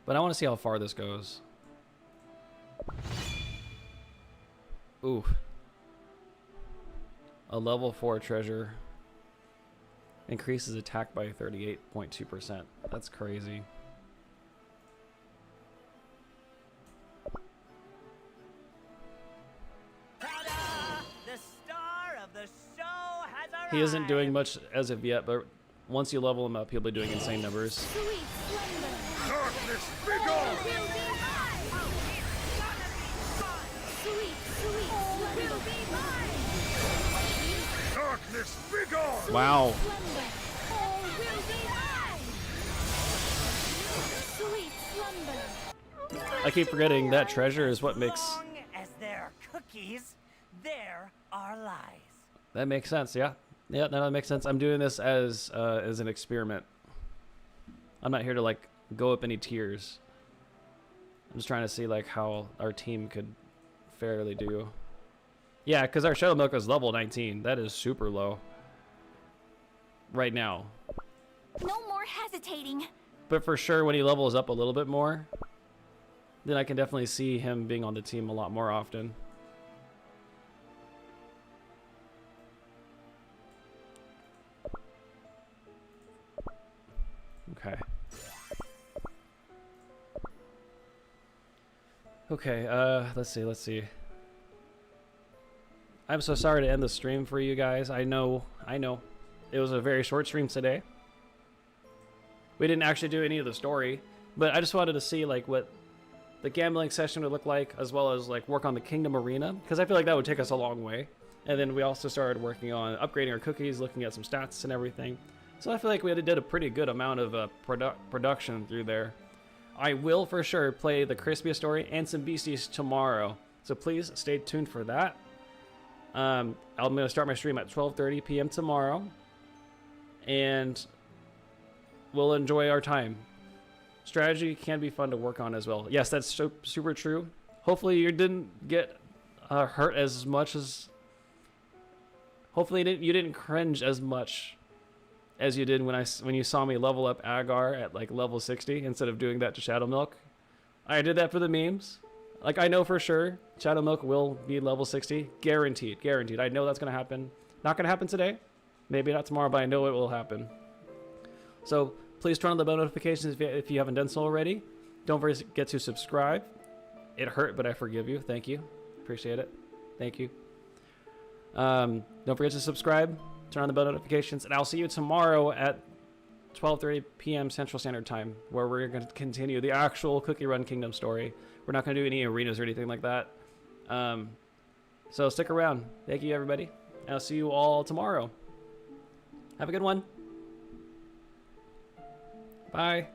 But I want to see how far this goes. Ooh. A level 4 treasure. Increases attack by 38.2%. That's crazy. Ta-da! The star of the show has arrived. He isn't doing much as of yet, but once you level him up, he'll be doing insane numbers. Sweet slumber. Darkness, be gone! Sweet slumber. Darkness, be gone! Wow. All will be mine. Sweet slumber. I keep forgetting that treasure is what makes... As long as there are cookies, there are lies. That makes sense, yeah. Yeah, no, that makes sense. I'm doing this as an experiment. I'm not here to, like, go up any tiers. I'm just trying to see, like, how our team could fairly do. Yeah, because our Shadow Milk is level 19. That is super low. Right now. No more hesitating. But for sure, when he levels up a little bit more, then I can definitely see him being on the team a lot more often. Okay. Okay, let's see. I'm so sorry to end the stream for you guys. I know. It was a very short stream today. We didn't actually do any of the story, but I just wanted to see like what the gambling session would look like, as well as like work on the Kingdom Arena, because I feel like that would take us a long way. And then we also started working on upgrading our cookies, looking at some stats and everything. So I feel like we did a pretty good amount of production through there. I will for sure play the Crispia story and some Beasties tomorrow. So please stay tuned for that. I'm going to start my stream at 12:30 p.m. tomorrow. And we'll enjoy our time. Strategy can be fun to work on as well. Yes, that's super true. Hopefully you didn't get hurt as much as... Hopefully you didn't cringe as much as you did when you saw me level up Agar at like level 60 instead of doing that to Shadow Milk. I did that for the memes. Like, I know for sure Shadow Milk will be level 60. Guaranteed. Guaranteed. I know that's going to happen. Not going to happen today. Maybe not tomorrow, but I know it will happen. So please turn on the bell notifications if you haven't done so already. Don't forget to subscribe. It hurt, but I forgive you. Thank you. Appreciate it. Thank you. Don't forget to subscribe. Turn on the bell notifications. And I'll see you tomorrow at 12:30 p.m. Central Standard Time, where we're going to continue the actual Cookie Run Kingdom story. We're not going to do any arenas or anything like that. So stick around. Thank you, everybody. And I'll see you all tomorrow. Have a good one. Bye.